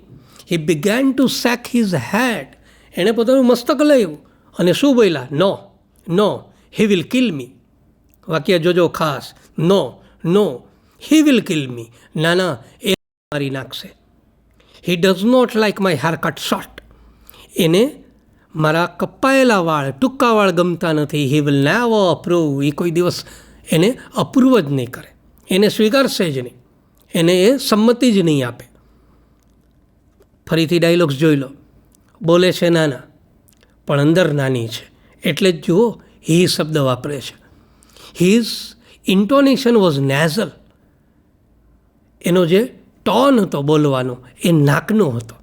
He began to shake his head. એણે પોતાનું મસ્તક લાવ્યું અને શું બોલ્યા, નો નો હી વિલ કિલ મી. વાક્ય જોજો ખાસ, નો નો હી વિલ કિલ મી. નાના એ મારી નાખશે. He does not like my hair cut short. એને મારા કપાયેલા વાળ, ટૂંકા વાળ ગમતા નથી. He will never approve. એ કોઈ દિવસ એને અપ્રૂવ જ નહીં કરે, એને સ્વીકારશે જ નહીં, એને એ સંમતિ જ નહીં આપે. ફરીથી ડાયલોગ્સ જોઈ લો. બોલે છે નાના પણ અંદર નાની છે, એટલે જ જુઓ હી શબ્દ વાપરે છે. His intonation was nasal. એનો જે ટોન હતો બોલવાનો એ નાકનો હતો.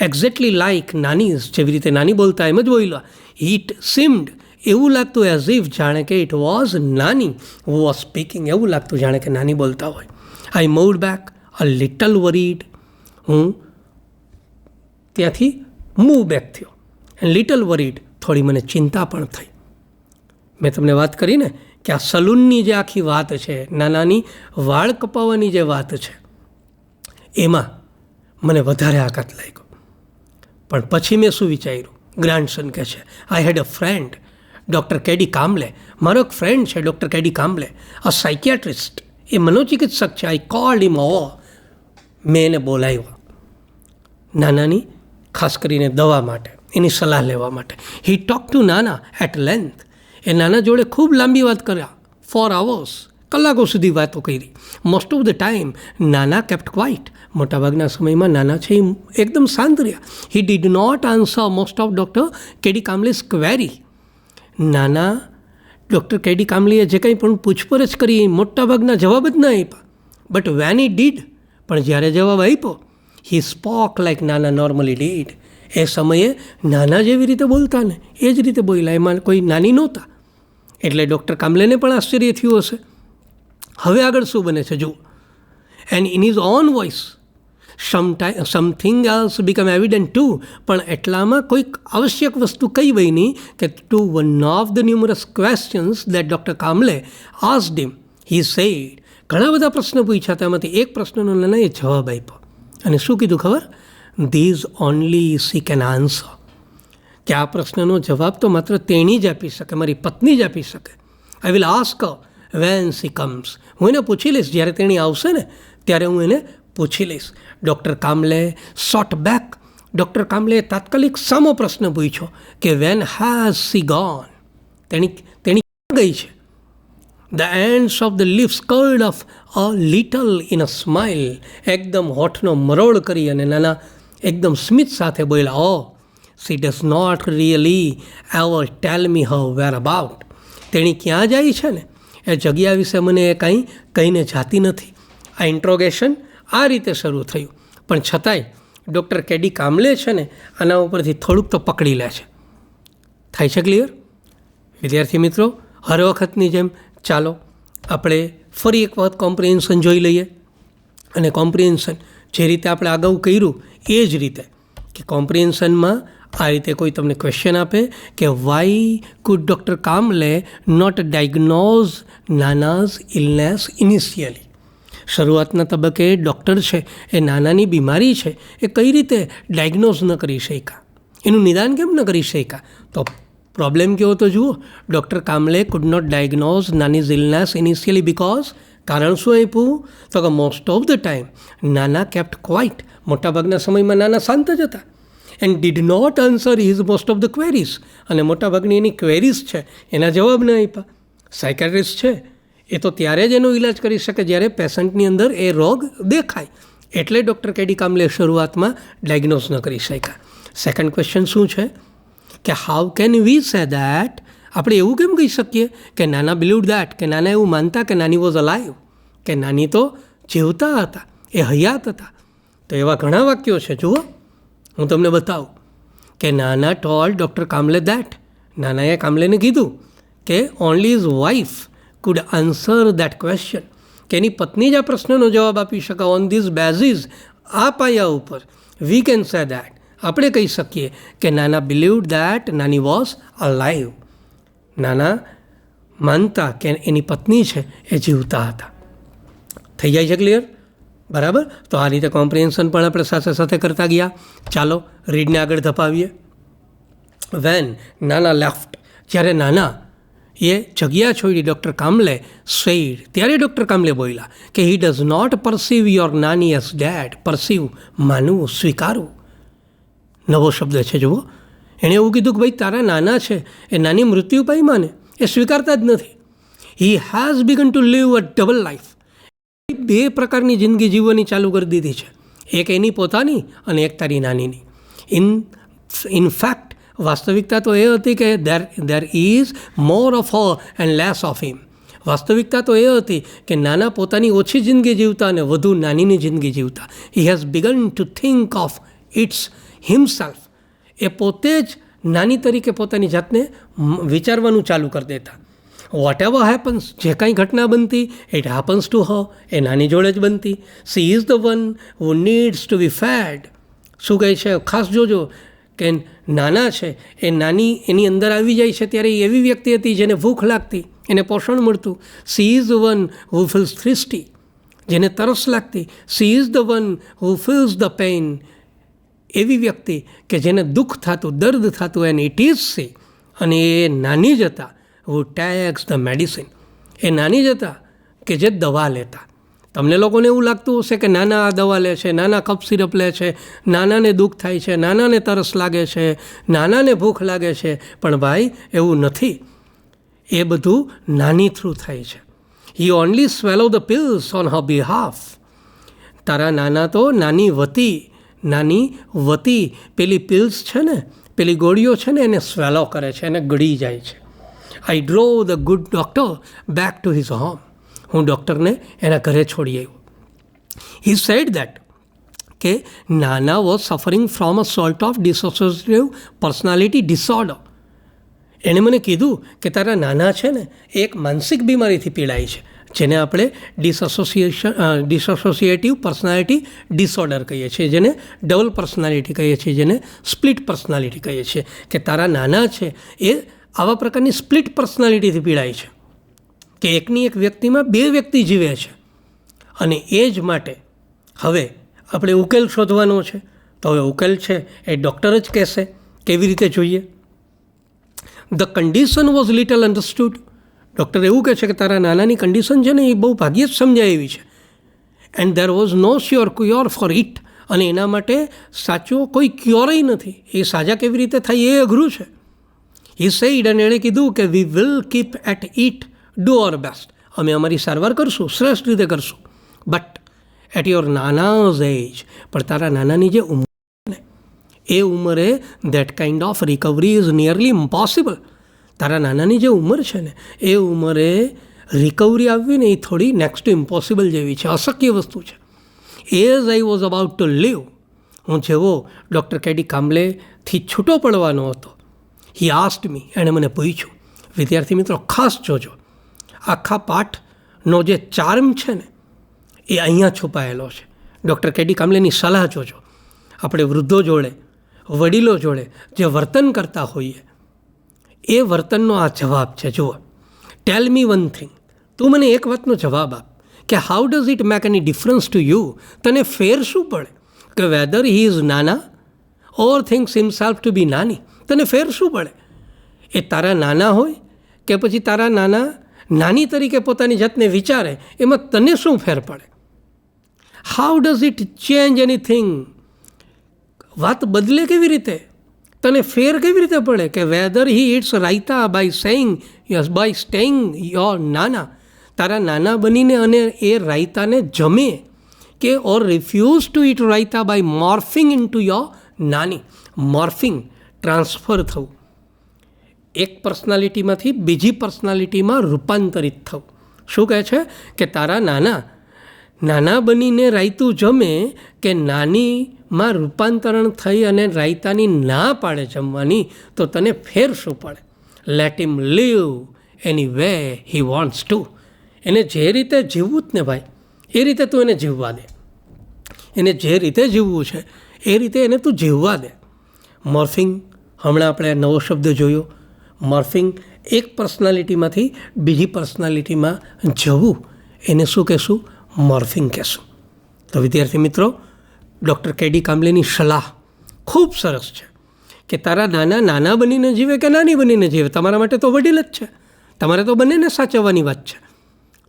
એક્ઝેક્ટલી લાઇક નાનીઝ, જેવી રીતે નાની બોલતા એમ જ બોલ્યા. ઇટ સીમ્ડ, એવું લાગતું એઝ ઇફ જાણે કે ઇટ વોઝ નાની હુ વોઝ સ્પીકિંગ. એવું લાગતું જાણે કે નાની બોલતા હોય. I moved back a little worried. હું ત્યાંથી મૂવ બેક થયો. લિટલ વરીડ, થોડી મને ચિંતા પણ થઈ. મેં તમને વાત કરી ને કે આ સલૂનની જે આખી વાત છે, નાનાની વાળ કપાવવાની જે વાત છે, એમાં મને વધારે આઘાત લાગ્યો. પણ પછી મેં શું વિચાર્યું, ગ્રાન્ડસન કહે છે, આઈ હેડ અ ફ્રેન્ડ ડૉક્ટર કેડી કામ્બલે. મારો એક ફ્રેન્ડ છે ડૉક્ટર કેડી કામ્બલે, અ સાયકિયાટ્રિસ્ટ. એ મનોચિકિત્સક છે. આઈ કોલ્ડ હિમ ઓવર. મેં એને બોલાવ્યા નાનાની ખાસ કરીને દવા માટે, એની સલાહ લેવા માટે. હી ટોક ટુ નાના એટ લેન્થ. એ નાના જોડે ખૂબ લાંબી વાત કર્યા, 4 hours, કલાકો સુધી વાતો કરી. Most of the time Nana kept quiet. મોટાભાગના સમયમાં નાના છે એ એકદમ શાંત રહ્યા. He did not answer most of doctor KD Kamble's query. નાના ડૉક્ટર કેડી કામલીએ જે કંઈ પણ પૂછપરછ કરી મોટાભાગના જવાબ જ ના આપ્યા. બટ વેન હી ડીડ, પણ જ્યારે જવાબ આપ્યો, હી સ્પોક લાઈક નાના નોર્મલી ડીડ. એ સમયે નાના જેવી રીતે બોલતા ને એ જ રીતે બોલ્યા, એમાં કોઈ નાની નહોતા. એટલે ડૉક્ટર કામલેને પણ આશ્ચર્ય થયું હશે. હવે આગળ શું બને છે જુઓ. And in his own voice something else become evident too. પણ એટલામાં કોઈક આવશ્યક વસ્તુ કઈ બની કે to one of the numerous questions that doctor Kamle asked him, he said. ઘણા બધા પ્રશ્નો પૂછ્યા, તેમાંથી એક પ્રશ્નનો નાનાએ જવાબ આપ્યો. અને શું કીધું ખબર? These only she can answer. કે આ પ્રશ્નનો જવાબ તો માત્ર તેણી જ આપી શકે, મારી પત્ની જ આપી શકે. I will ask when she comes. હું એને પૂછી લઈશ, જ્યારે તેણી આવશે ને ત્યારે હું એને પૂછી લઈશ. Doctor કામલે shot back. ડૉક્ટર કામલે તાત્કાલિક સામો પ્રશ્ન પૂછ્યો કે વેન હેઝ સી ગોન. તેણી ક્યાં ગઈ છે? The ends of the lips curled of a little in a smile. એકદમ હોઠનો મરોડ કરી અને નાના એકદમ સ્મિત સાથે બોલ્યા, ઓ she does not really ever tell me her whereabout. તેણી ક્યાં જાય છે ને એ જગ્યા વિશે મને એ કાંઈ કહીને જાતી નથી. આ ઇન્ટ્રોગેશન આ રીતે શરૂ થયું, પણ છતાંય ડૉક્ટર કેડી કામલે છે ને આના ઉપરથી થોડુંક તો પકડી લે છે. થાય છે ક્લિયર? વિદ્યાર્થી મિત્રો, હર વખતની જેમ ચાલો આપણે ફરી એક વખત કોમ્પ્રિહેન્શન જોઈ લઈએ. અને કોમ્પ્રિહેન્શન જે રીતે આપણે અગાઉ કર્યું એ જ રીતે કે કોમ્પ્રિહેન્શનમાં આ રીતે કોઈ તમને ક્વેશ્ચન આપે કે why could doctor Kamle not diagnose Nana's illness initially. શરૂઆતના તબક્કે ડૉક્ટર છે એ નાનાની બીમારી છે એ કઈ રીતે ડાયગ્નોઝ ન કરી શક્યા, એનું નિદાન કેમ ન કરી શક્યા? તો પ્રોબ્લેમ કેવો તો જુઓ. Doctor Kamle could not diagnose Nani's illness initially because, કારણ શું આપ્યું? તો કે most of the time Nana kept quiet. મોટાભાગના સમયમાં નાના શાંત જ હતા. And did not answer his most of the queries. અને મોટાભાગની એની ક્વેરીઝ છે એના જવાબ ન આપ્યા. સાયકાટ્રિસ્ટ છે એ તો ત્યારે જ એનો ઇલાજ કરી શકે જ્યારે પેશન્ટની અંદર એ રોગ દેખાય. એટલે ડૉક્ટર કેડી કામલે શરૂઆતમાં ડાયગ્નોઝ ન કરી શક્યા. સેકન્ડ ક્વેશ્ચન શું છે કે how can we say that. આપણે એવું કેમ કહી શકીએ કે નાના બિલીવડ દેટ, કે નાના એવું માનતા કે નાની વોઝ અલાઇવ, કે નાની તો જીવતા હતા, એ હયાત હતા. તો એવા ઘણા વાક્યો છે. જુઓ, હું તમને બતાવું કે નાના ટોલ ડૉક્ટર કામલે દેટ. નાનાએ કામલેને કીધું કે only his wife food answer that question. કે એની પત્ની જ આ પ્રશ્નનો જવાબ આપી શકે. ઓન ધીઝ બેઝિસ, આ પાયા ઉપર વી કેન સે દેટ, આપણે કહી શકીએ કે નાના બિલીવડ દેટ નાની વોઝ અલાઇવ. નાના માનતા કે એની પત્ની છે એ જીવતા હતા. થઈ જાય છે ક્લિયર? બરાબર. તો આ રીતે કોમ્પ્રિહેન્શન પણ આપણે સાથે સાથે કરતા ગયા. ચાલો રીડને આગળ ધપાવીએ. વેન નાના લેફ્ટ. જ્યારે નાના એ જગ્યા છોડી ડૉક્ટર કામલે સેડ, ત્યારે ડૉક્ટર કામલે બોલ્યા કે હી ડઝ નોટ પરસીવ યોર નાની એઝ ડેડ. પરસીવ, માનવું, સ્વીકારવું. નવો શબ્દ છે જુઓ. એણે એવું કીધું કે ભાઈ તારા નાના છે એ નાની મૃત્યુ પામ્યા ને એ સ્વીકારતા જ નથી. He has begun to live a double life. બે પ્રકારની જિંદગી જીવવાની ચાલુ કરી દીધી છે. એક એની પોતાની અને એક તારી નાનીની. ઇન ફેક્ટ વાસ્તવિકતા તો એ હતી કે there is more of her and less of him. વાસ્તવિકતા તો એ હતી કે નાના પોતાની ઓછી જિંદગી જીવતા અને વધુ નાનીની જિંદગી જીવતા. He has begun to think of its himself. એ પોતે જ નાની તરીકે પોતાની જાતને વિચારવાનું ચાલુ કરી દેતા. વોટ એવર હેપન્સ, જે કાંઈ ઘટના બનતી, ઇટ હેપન્સ ટુ હર, એ નાની જોડે જ બનતી. She is the one who needs to be fed. શું કહે છે? ખાસ જોજો કે નાના છે એ નાની એની અંદર આવી જાય છે ત્યારે એવી વ્યક્તિ હતી જેને ભૂખ લાગતી, એને પોષણ મળતું. She is the one who feels thirsty, જેને તરસ લાગતી. She is the one who feels the pain, એવી વ્યક્તિ કે જેને દુઃખ થતું, દર્દ થતું, એને ઇટ ઇઝ સી. અને એ નાની જ હતા હુ ટેક્સ ધ મેડિસિન. એ નાની જ હતા કે જે દવા લેતા. તમને લોકોને એવું લાગતું હશે કે નાના આ દવા લે છે, નાના કફ સિરપ લે છે, નાનાને દુઃખ થાય છે, નાનાને તરસ લાગે છે, નાનાને ભૂખ લાગે છે. પણ ભાઈ એવું નથી. એ બધું નાની થ્રુ થાય છે. He only swallow the pills on her behalf. તારા નાના તો નાની વતી પેલી પિલ્સ છે ને, પેલી ગોળીઓ છે ને, એને સ્વેલો કરે છે, એને ગળી જાય છે. I drove the good doctor back to his home. હું ડૉક્ટરને એના ઘરે છોડી આવ્યો. હી સેડ દેટ કે નાના was suffering from a sort of dissociative personality disorder. એણે મને કીધું કે તારા નાના છે ને એ એક માનસિક બીમારીથી પીડાય છે, જેને આપણે ડિસોસિએટિવ પર્સનાલિટી ડિસઓર્ડર કહીએ છીએ, જેને ડબલ પર્સનાલિટી કહીએ છીએ, જેને સ્પ્લિટ પર્સનાલિટી કહીએ છીએ. કે તારા નાના છે એ આવા પ્રકારની સ્પ્લિટ પર્સનાલિટીથી પીડાય છે કે એકની એક વ્યક્તિમાં બે વ્યક્તિ જીવે છે. અને એ જ માટે હવે આપણે ઉકેલ શોધવાનો છે. તો હવે ઉકેલ છે એ ડૉક્ટર જ કહેશે કેવી રીતે જોઈએ. The condition was little understood. Doctor એવું કહે છે કે તારા નાનાની કન્ડિશન છે ને એ બહુ ભાગ્યે જ સમજાય એવી છે. And there was no sure cure for it. અને એના માટે સાચો કોઈ ક્યોરય નથી. એ સાજા કેવી રીતે થાય એ અઘરું છે. એ સેડ, અને એણે કીધું કે we will keep at it, do our best. અમે અમારી સારવાર કરશું, શ્રેષ્ઠ રીતે કરશું. But at your Nana's age, પણ તારા નાનાની જે ઉંમર ને એ ઉંમરે that kind of recovery is nearly impossible. તારા નાનાની જે ઉંમર છે ને એ ઉંમરે રિકવરી આવવી ને એ થોડી નેક્સ્ટ ટુ ઇમ્પોસિબલ જેવી છે, અશક્ય વસ્તુ છે. As I was about to leave, હું જેવો ડૉક્ટર કેડી કામ્બલેથી છૂટો પડવાનો હતો, હી આસ્ક્ડ મી, એણે મને પૂછ્યું. વિદ્યાર્થી મિત્રો ખાસ જોજો, આખા પાઠનો જે ચાર્મ છે ને એ અહીંયા છુપાયેલો છે. ડૉક્ટર કેડી કામ્બલેની સલાહ જોજો. આપણે વૃદ્ધો જોડે, વડીલો જોડે જે વર્તન કરતા હોઈએ એ વર્તનનો આ જવાબ છે. જુઓ, ટેલ મી વન થિંગ, તું મને એક વાતનો જવાબ આપ કે how does it make any difference to you, તને ફેર શું પડે કે વેધર હી ઇઝ નાના ઓર થિંક્સ હિમસેલ્ફ ટુ બી નાની. તને ફેર શું પડે? એ તારા નાના હોય કે પછી તારા નાના નાની તરીકે પોતાની જાતને વિચારે, એમાં તને શું ફેર પડે? How does it change anything? વાત બદલે કેવી રીતે? તને ફેર કેવી રીતે પડે કે whether he eats raita by saying yes by staying your Nana, તારા નાના બનીને અને એ રાયતાને જમે, કે or refuse to eat raita by morphing into your Nani. Morphing, transfer થવું, એક પર્સનાલિટીમાંથી બીજી પર્સનાલિટીમાં રૂપાંતરિત થવું. શું કહે છે કે તારા નાના બનીને રાયતું જમે કે નાનીમાં રૂપાંતરણ થઈ અને રાયતાની ના પાડે જમવાની, તો તને ફેર શું પડે? Let him live any way he wants to. એને જે રીતે જીવવું જ ને ભાઈ, એ રીતે તું એને જીવવા દે. એને જે રીતે જીવવું છે એ રીતે એને તું જીવવા દે. મોર્ફિંગ, હમણાં આપણે નવો શબ્દ જોયો, મોર્ફિંગ, એક પર્સનાલિટીમાંથી બીજી પર્સનાલિટીમાં જવું, એને શું કહેશું? મોર્ફિંગ કહેશું. તો વિદ્યાર્થી મિત્રો, ડૉક્ટર કેડી કામ્બલેની સલાહ ખૂબ સરસ છે કે તારા નાના બનીને જીવે કે નાની બનીને જીવે, તમારા માટે તો વડીલ જ છે. તમારે તો બંનેને સાચવવાની વાત છે.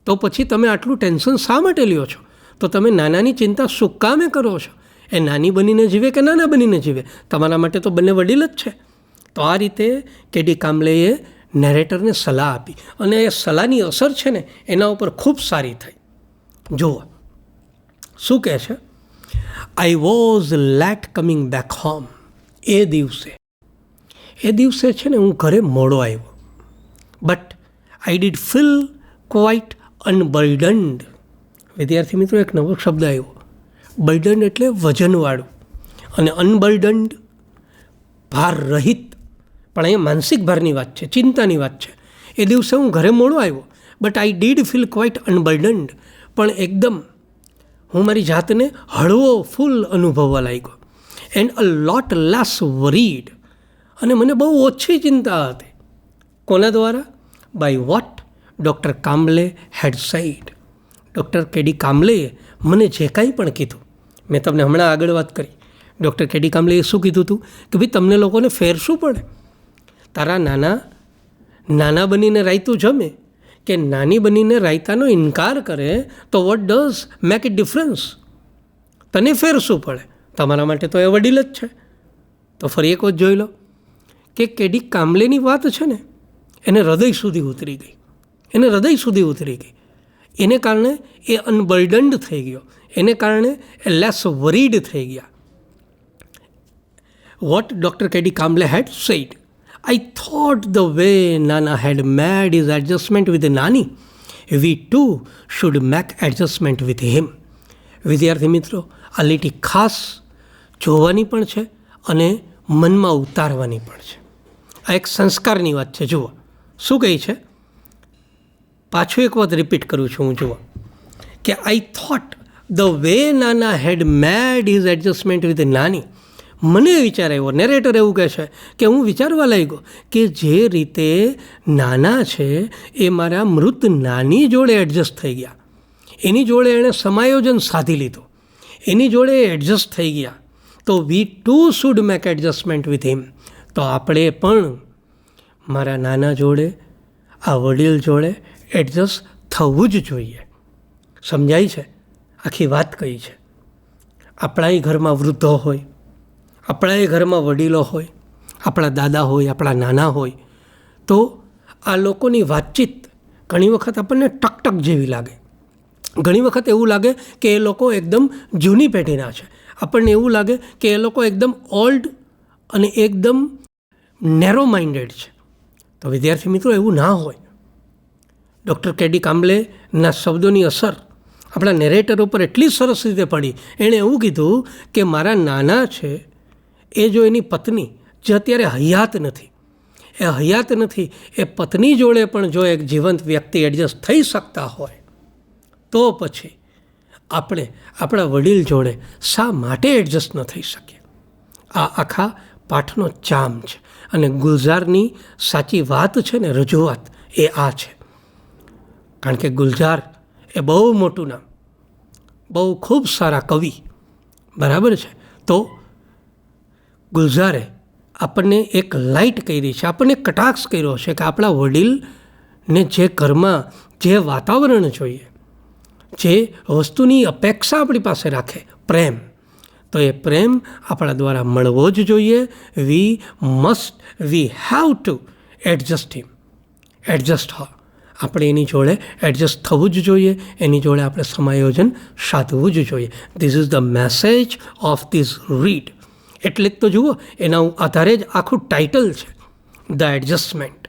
તો પછી તમે આટલું ટેન્શન શા માટે લ્યો છો? તો તમે નાનાની ચિંતા શું કામે કરો છો? એ નાની બનીને જીવે કે નાના બનીને જીવે, તમારા માટે તો બંને વડીલ જ છે. તો આ રીતે કેડી કામ્બલેએ નેરેટરને સલાહ આપી અને એ સલાહની અસર છે ને એના ઉપર ખૂબ સારી થઈ. જુઓ શું કહે છે, I was late coming back home. એ દિવસે છે ને હું ઘરે મોડો આવ્યો. But I did feel quite unburdened. વિદ્યાર્થી મિત્રો, એક નવો શબ્દ આવ્યો. બર્ડન્ડ એટલે વજનવાળું, અને અનબર્ડન્ડ ભાર રહિત. પણ અહીંયા માનસિક ભારની વાત છે, ચિંતાની વાત છે. એ દિવસે હું ઘરે મોડો આવ્યો, but I did feel quite unburdened. પણ એકદમ હું મારી જાતને હળવો ફૂલ અનુભવવા લાગ્યો. And a lot less worried. અને મને બહુ ઓછી ચિંતા હતી. કોના દ્વારા? By what doctor Kambale had said. Doctor KD કામ્બલેએ મને જે કાંઈ પણ કીધું, મેં તમને હમણાં આગળ વાત કરી, ડૉક્ટર કેડી કામ્બલેએ શું કીધું હતું કે ભાઈ તમને લોકોને ફેર શું પડે? તારા નાના બનીને રાયતું જમે કે નાની બનીને રાયતાનો ઇનકાર કરે, તો what does make it difference? તને ફેર શું પડે? તમારા માટે તો એ વડીલ જ છે. તો ફરી એક વખત જોઈ લો કે કેડી કામ્બલેની વાત છે ને એને હૃદય સુધી ઉતરી ગઈ. એને કારણે એ અનબર્ડન્ડ થઈ ગયો, એને કારણે એ લેસ વરીડ થઈ ગયા. What doctor KD Kambale had said. I thought the way Nana had made his adjustment with Nani, we too should make adjustment with him. વિદ્યાર્થી મિત્રો, આ લીટી ખાસ જોવાની પણ છે અને મનમાં ઉતારવાની પણ છે. આ એક સંસ્કારની વાત છે. જુઓ શું કહી છે, પાછું એક વાત રિપીટ કરું છું હું. જુઓ કે I thought the way Nana had made his adjustment with નાની. મને વિચાર આવ્યો, નેરેટર એવું કહે છે કે હું વિચારવા લાગ્યો કે જે રીતે નાના છે એ મારા મૃત નાની જોડે એડજસ્ટ થઈ ગયા, એની જોડે એણે સમાયોજન સાધી લીધું, એની જોડે એડજસ્ટ થઈ ગયા, તો we too should make adjustment with him. તો આપણે પણ મારા નાના જોડે, આ વડીલ જોડે એડજસ્ટ થવું જ જોઈએ. સમજાય છે? આખી વાત કઈ છે. આપણાય ઘરમાં વૃદ્ધો હોય, આપણાય ઘરમાં વડીલો હોય, આપણા દાદા હોય, આપણા નાના હોય, તો આ લોકોની વાતચીત ઘણી વખત આપણને ટકટક જેવી લાગે. ઘણી વખત એવું લાગે કે એ લોકો એકદમ જૂની પેઢીના છે. આપણને એવું લાગે કે એ લોકો એકદમ ઓલ્ડ અને એકદમ નેરો માઇન્ડેડ છે. તો વિદ્યાર્થી મિત્રો, એવું ના હોય. ડૉક્ટર કે ડી કામ્બલેના શબ્દોની અસર આપણા નેરેટર ઉપર એટલી સરસ રીતે પડી. એણે એવું કીધું કે મારા નાના છે એ જો એની પત્ની, જે અત્યારે હયાત નથી, એ પત્ની જોડે પણ જો એક જીવંત વ્યક્તિ એડજસ્ટ થઈ શકતા હોય, તો પછી આપણે આપણા વડીલ જોડે શા માટે એડજસ્ટ ન થઈ શકીએ? આ આખા પાઠનો ચામ છે. અને ગુલઝારની સાચી વાત છે ને, રજૂઆત એ આ છે. કારણ કે ગુલઝાર એ બહુ મોટું નામ, બહુ ખૂબ સારા કવિ, બરાબર છે. તો ગુલઝારે આપણને એક લાઇટ કરી છે, આપણને કટાક્ષ કર્યો છે કે આપણા વડીલને જે ઘરમાં જે વાતાવરણ જોઈએ, જે વસ્તુની અપેક્ષા આપણી પાસે રાખે, પ્રેમ, તો એ પ્રેમ આપણા દ્વારા મળવો જ જોઈએ. વી હેવ ટુ એડજસ્ટ હિમ. આપણે એની જોડે એડજસ્ટ થવું જ જોઈએ, એની જોડે આપણે સમાયોજન સાધવું જ જોઈએ. This is the message of this read. એટલે જ તો જુઓ, એના આધારે જ આખું ટાઇટલ છે, ધ એડજસ્ટમેન્ટ.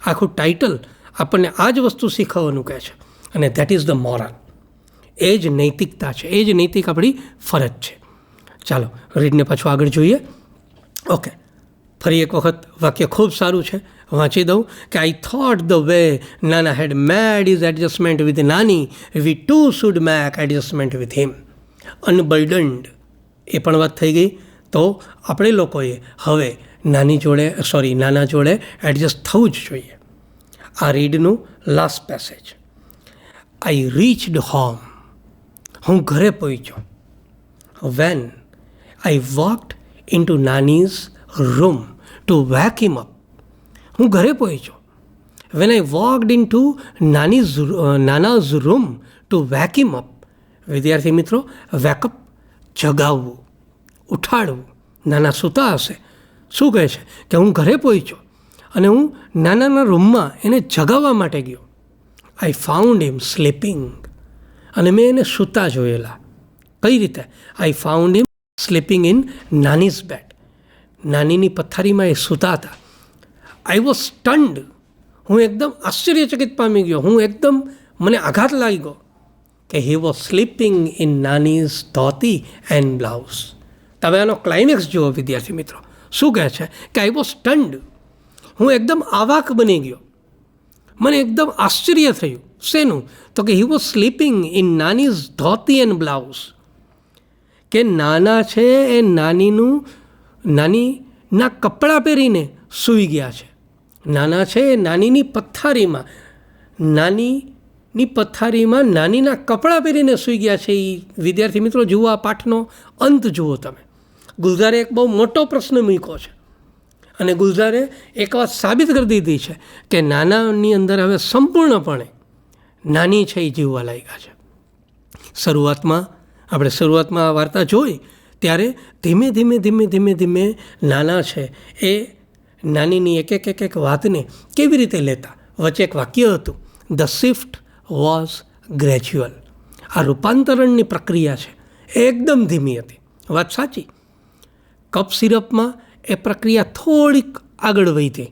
આખું ટાઇટલ આપણને આ જ વસ્તુ શીખવવાનું કહે છે. અને ધેટ ઇઝ ધ મોરલ. એ જ નૈતિકતા છે, એ જ નૈતિક આપણી ફરજ છે. ચાલો રીડને પાછું આગળ જોઈએ. ઓકે, ફરી એક વખત વાક્ય ખૂબ સારું છે, વાંચી દઉં કે I thought the way Nana had made is adjustment with Nani, we too should make adjustment with him. Unburdened, એ પણ વાત થઈ ગઈ. તો આપણે લોકોએ હવે નાના જોડે એડજસ્ટ થવું જ જોઈએ. આ રીડનું last passage. I reached home. હું ઘરે પહોંચ્યો. When I walked into Nani's room to wake him up. હું ઘરે પહોંચ્યો. When I walked into Nana's room to wake him up. વિદ્યાર્થી મિત્રો, વેકઅપ, જગાવવું, ઉઠાડવું. નાના સૂતા હશે. શું કહે છે કે હું ઘરે પહોંચ્યો અને હું નાનાના રૂમમાં એને જગાવવા માટે ગયો. I found him sleeping. અને મેં એને સૂતા જોયેલા. કઈ રીતે? I found him sleeping in Nani's bed. નાનીની પથારીમાં એ સૂતા હતા. I was stunned. હું એકદમ આશ્ચર્યચકિત પામી ગયો. મને આઘાત લાગી ગયો કે he was sleeping in Nani's dhoti and blouse. તમે આનો ક્લાઇમેક્સ જુઓ વિદ્યાર્થી મિત્રો. શું કહે છે કે આઈ વોઝ સ્ટન્ડ. હું એકદમ આવાક બની ગયો. મને એકદમ આશ્ચર્ય થયું. શેનું? તો કે he was sleeping in Nani's dhoti and blouse. કે નાના છે એ નાનીના કપડાં પહેરીને સૂઈ ગયા છે. નાના છે એ નાનીની પથારીમાં નાનીના કપડાં પહેરીને સૂઈ ગયા છે. એ વિદ્યાર્થી મિત્રો જુઓ, આ પાઠનો અંત જુઓ તમે. ગુલઝારે એક બહુ મોટો પ્રશ્ન મૂક્યો છે અને ગુલઝારે એક વાત સાબિત કરી દીધી છે કે નાનાની અંદર હવે સંપૂર્ણપણે નાની છે એ જીવવા લાગ્યા છે. શરૂઆતમાં આ વાર્તા જોઈ ત્યારે ધીમે ધીમે નાના છે એ નાનીની એક વાતને કેવી રીતે લેતા. વચ્ચે એક વાક્ય હતું, ધ શિફ્ટ વોઝ ગ્રેજ્યુઅલ. આ રૂપાંતરણની પ્રક્રિયા છે એ એકદમ ધીમી હતી. વાત સાચી. કપ સિરપમાં એ પ્રક્રિયા થોડીક આગળ વધી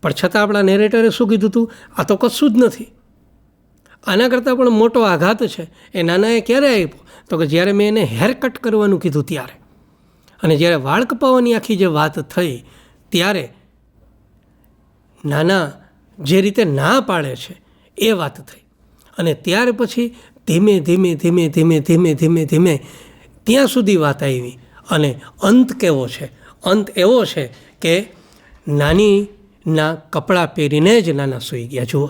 પણ છતાં આપણા નેરેટરે શું કીધું હતું, આ તો કશું જ નથી, આના કરતાં પણ મોટો આઘાત છે. એ નાનાએ ક્યારે આપ્યો, તો કે જ્યારે મેં એને હેર કટ કરવાનું કીધું ત્યારે, અને જ્યારે વાળ કપાવવાની આખી જે વાત થઈ ત્યારે નાના જે રીતે ના પાડે છે એ વાત થઈ. અને ત્યાર પછી ધીમે ધીમે ધીમે ધીમે ધીમે ધીમે ધીમે ત્યાં સુધી વાત આવી. અને અંત કેવો છે? અંત એવો છે કે નાનીના કપડાં પહેરીને જ નાના સૂઈ ગયા. જુઓ,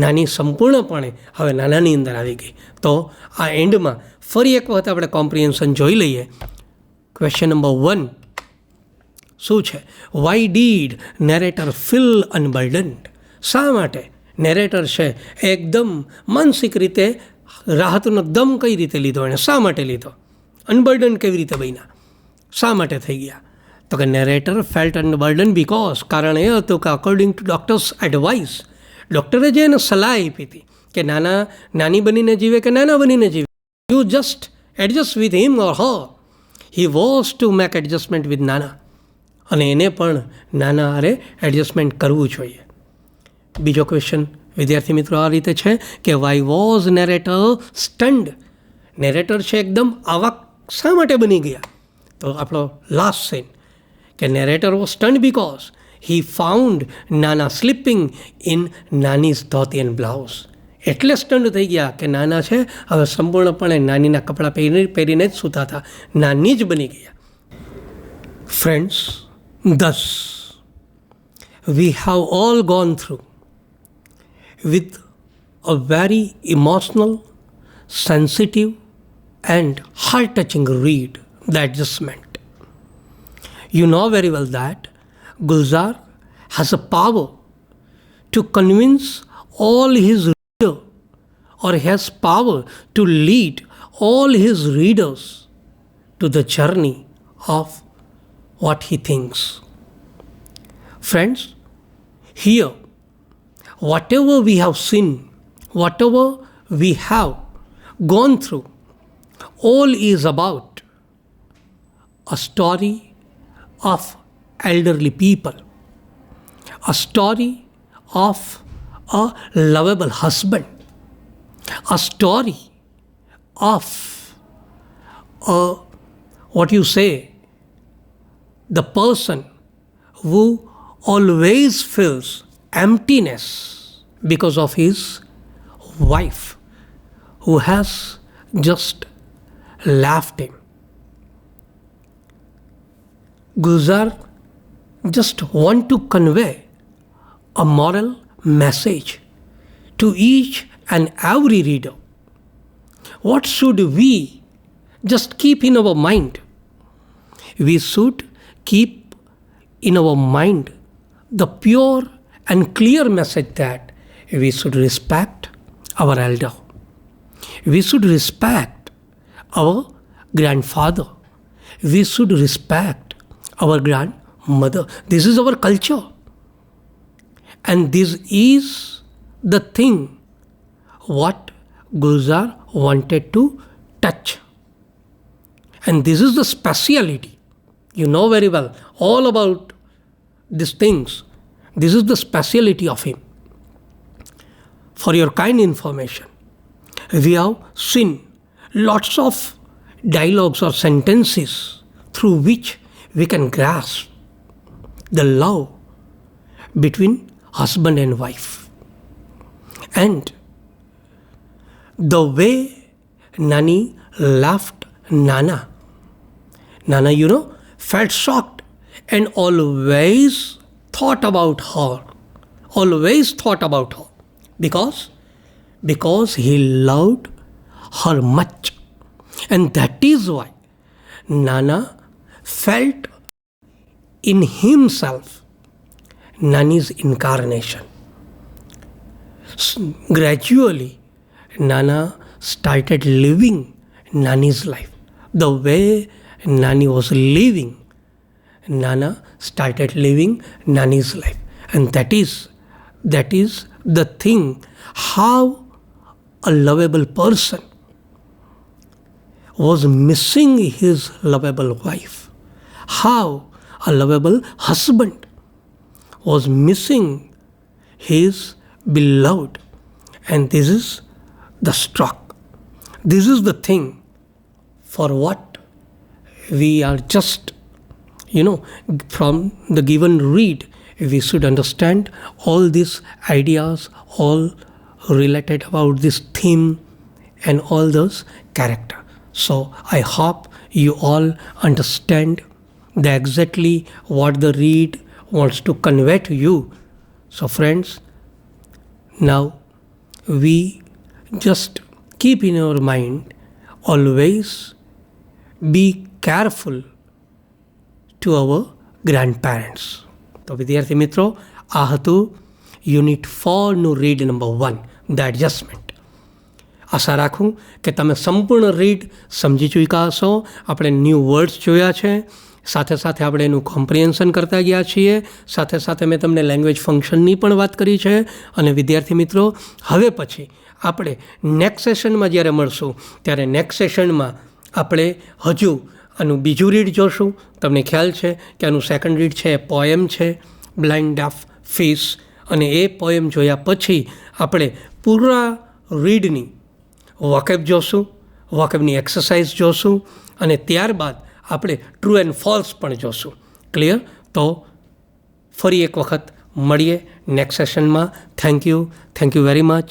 નાની સંપૂર્ણપણે હવે નાનાની અંદર આવી ગઈ. તો આ એન્ડમાં ફરી એક વખત આપણે કોમ્પ્રિહેન્શન જોઈ લઈએ. ક્વેશ્ચન નંબર 1 શું છે? Why did narrator feel unburdened? શા માટે નેરેટર છે એકદમ માનસિક રીતે રાહતનો દમ કઈ રીતે લીધો એણે? શા માટે લીધો? અનબર્ડન કેવી રીતે બન્યા? શા માટે થઈ ગયા? તો કે નેરેટર ફેલ્ટ અનબર્ડન બીકોઝ, કારણ એ હતું કે અકોર્ડિંગ ટુ ડૉક્ટર્સ એડવાઇસ, ડૉક્ટરે જે એને સલાહ આપી હતી કે નાની બનીને જીવે કે નાના બનીને જીવે, you just adjust with him or Har. He was to make adjustment with નાના, અને એને પણ નાના હારે એડજસ્ટમેન્ટ કરવું જોઈએ. બીજો ક્વેશ્ચન વિદ્યાર્થી મિત્રો આ રીતે છે કે why was narrator stunned? Narrator છે એકદમ આવાક શા માટે બની ગયા? તો આપણો લાસ્ટ સીન કે narrator was stunned because he found Nana sleeping in Nani's dhoti and blouse. એટલે સ્ટન્ડ થઈ ગયા કે નાના છે હવે સંપૂર્ણપણે નાનીના કપડાં પહેરીને જ સૂતા હતા, નાની જ બની ગયા. Friends, thus we have all gone through with a very emotional, sensitive and heart-touching read, The Adjustment. You know very well that Gulzar has a power to convince all his readers, or has power to lead all his readers to the journey of what he thinks. Friends, here, whatever we have seen, whatever we have gone through, all is about a story of elderly people, a story of a lovable husband, a story of what you say, the person who always feels emptiness because of his wife who has just left him. Gulzar just want to convey a moral message to each and every reader. What should we just keep in our mind? We should keep in our mind the pure and clear message that we should respect our elder. We should respect our grandfather. We should respect our grandmother. This is our culture. And this is the thing what Gulzar wanted to touch. And this is the speciality. You know very well all about these things. This is the speciality of him. For your kind information, we have seen lots of dialogues or sentences through which we can grasp the love between husband and wife. And the way Nani left Nana, you know, felt shocked and always thought about her, because he loved her much. And that is why Nana felt in himself Nani's incarnation. Gradually, Nana started living Nani's life. The way Nani was living, Nana started living Nani's life. And that is the thing, how a lovable person was missing his lovable wife, how a lovable husband was missing his beloved. And this is the stroke. This is the thing for what we are just, from the given read, we should understand all these ideas, all related about this theme and all those character. So I hope you all understand exactly what the read wants to convey to you. So friends, now we just keep in our mind, always be careful to our grandparents. તો વિદ્યાર્થી મિત્રો, આ હતું unit 4નું read number 1, the adjustment. આશા રાખું કે તમે સંપૂર્ણ રીડ સમજી ચૂક્યા હશો. આપણે ન્યૂ વર્ડ્સ જોયા છે, સાથે સાથે આપણે એનું કોમ્પ્રિહેન્શન કરતા ગયા છીએ, સાથે સાથે મેં તમને લેંગ્વેજ ફંક્શનની પણ વાત કરી છે. અને વિદ્યાર્થી મિત્રો, હવે પછી આપણે નેક્સ્ટ સેશનમાં જ્યારે મળશું ત્યારે નેક્સ્ટ સેશનમાં આપણે હજુ આનું બીજું રીડ જોશું. તમને ખ્યાલ છે કે આનું સેકન્ડ રીડ છે એ પોએમ છે, બ્લાઇન્ડ ડેફ ફિશ. અને એ પોએમ જોયા પછી આપણે પૂરા રીડની વોકેબ જોશું, વોકેબની એક્સરસાઇઝ જોશું, અને ત્યારબાદ આપણે ટ્રુ એન્ડ ફોલ્સ પણ જોશું. ક્લિયર? તો ફરી એક વખત મળીએ નેક્સ્ટ સેશનમાં. Thank you very much.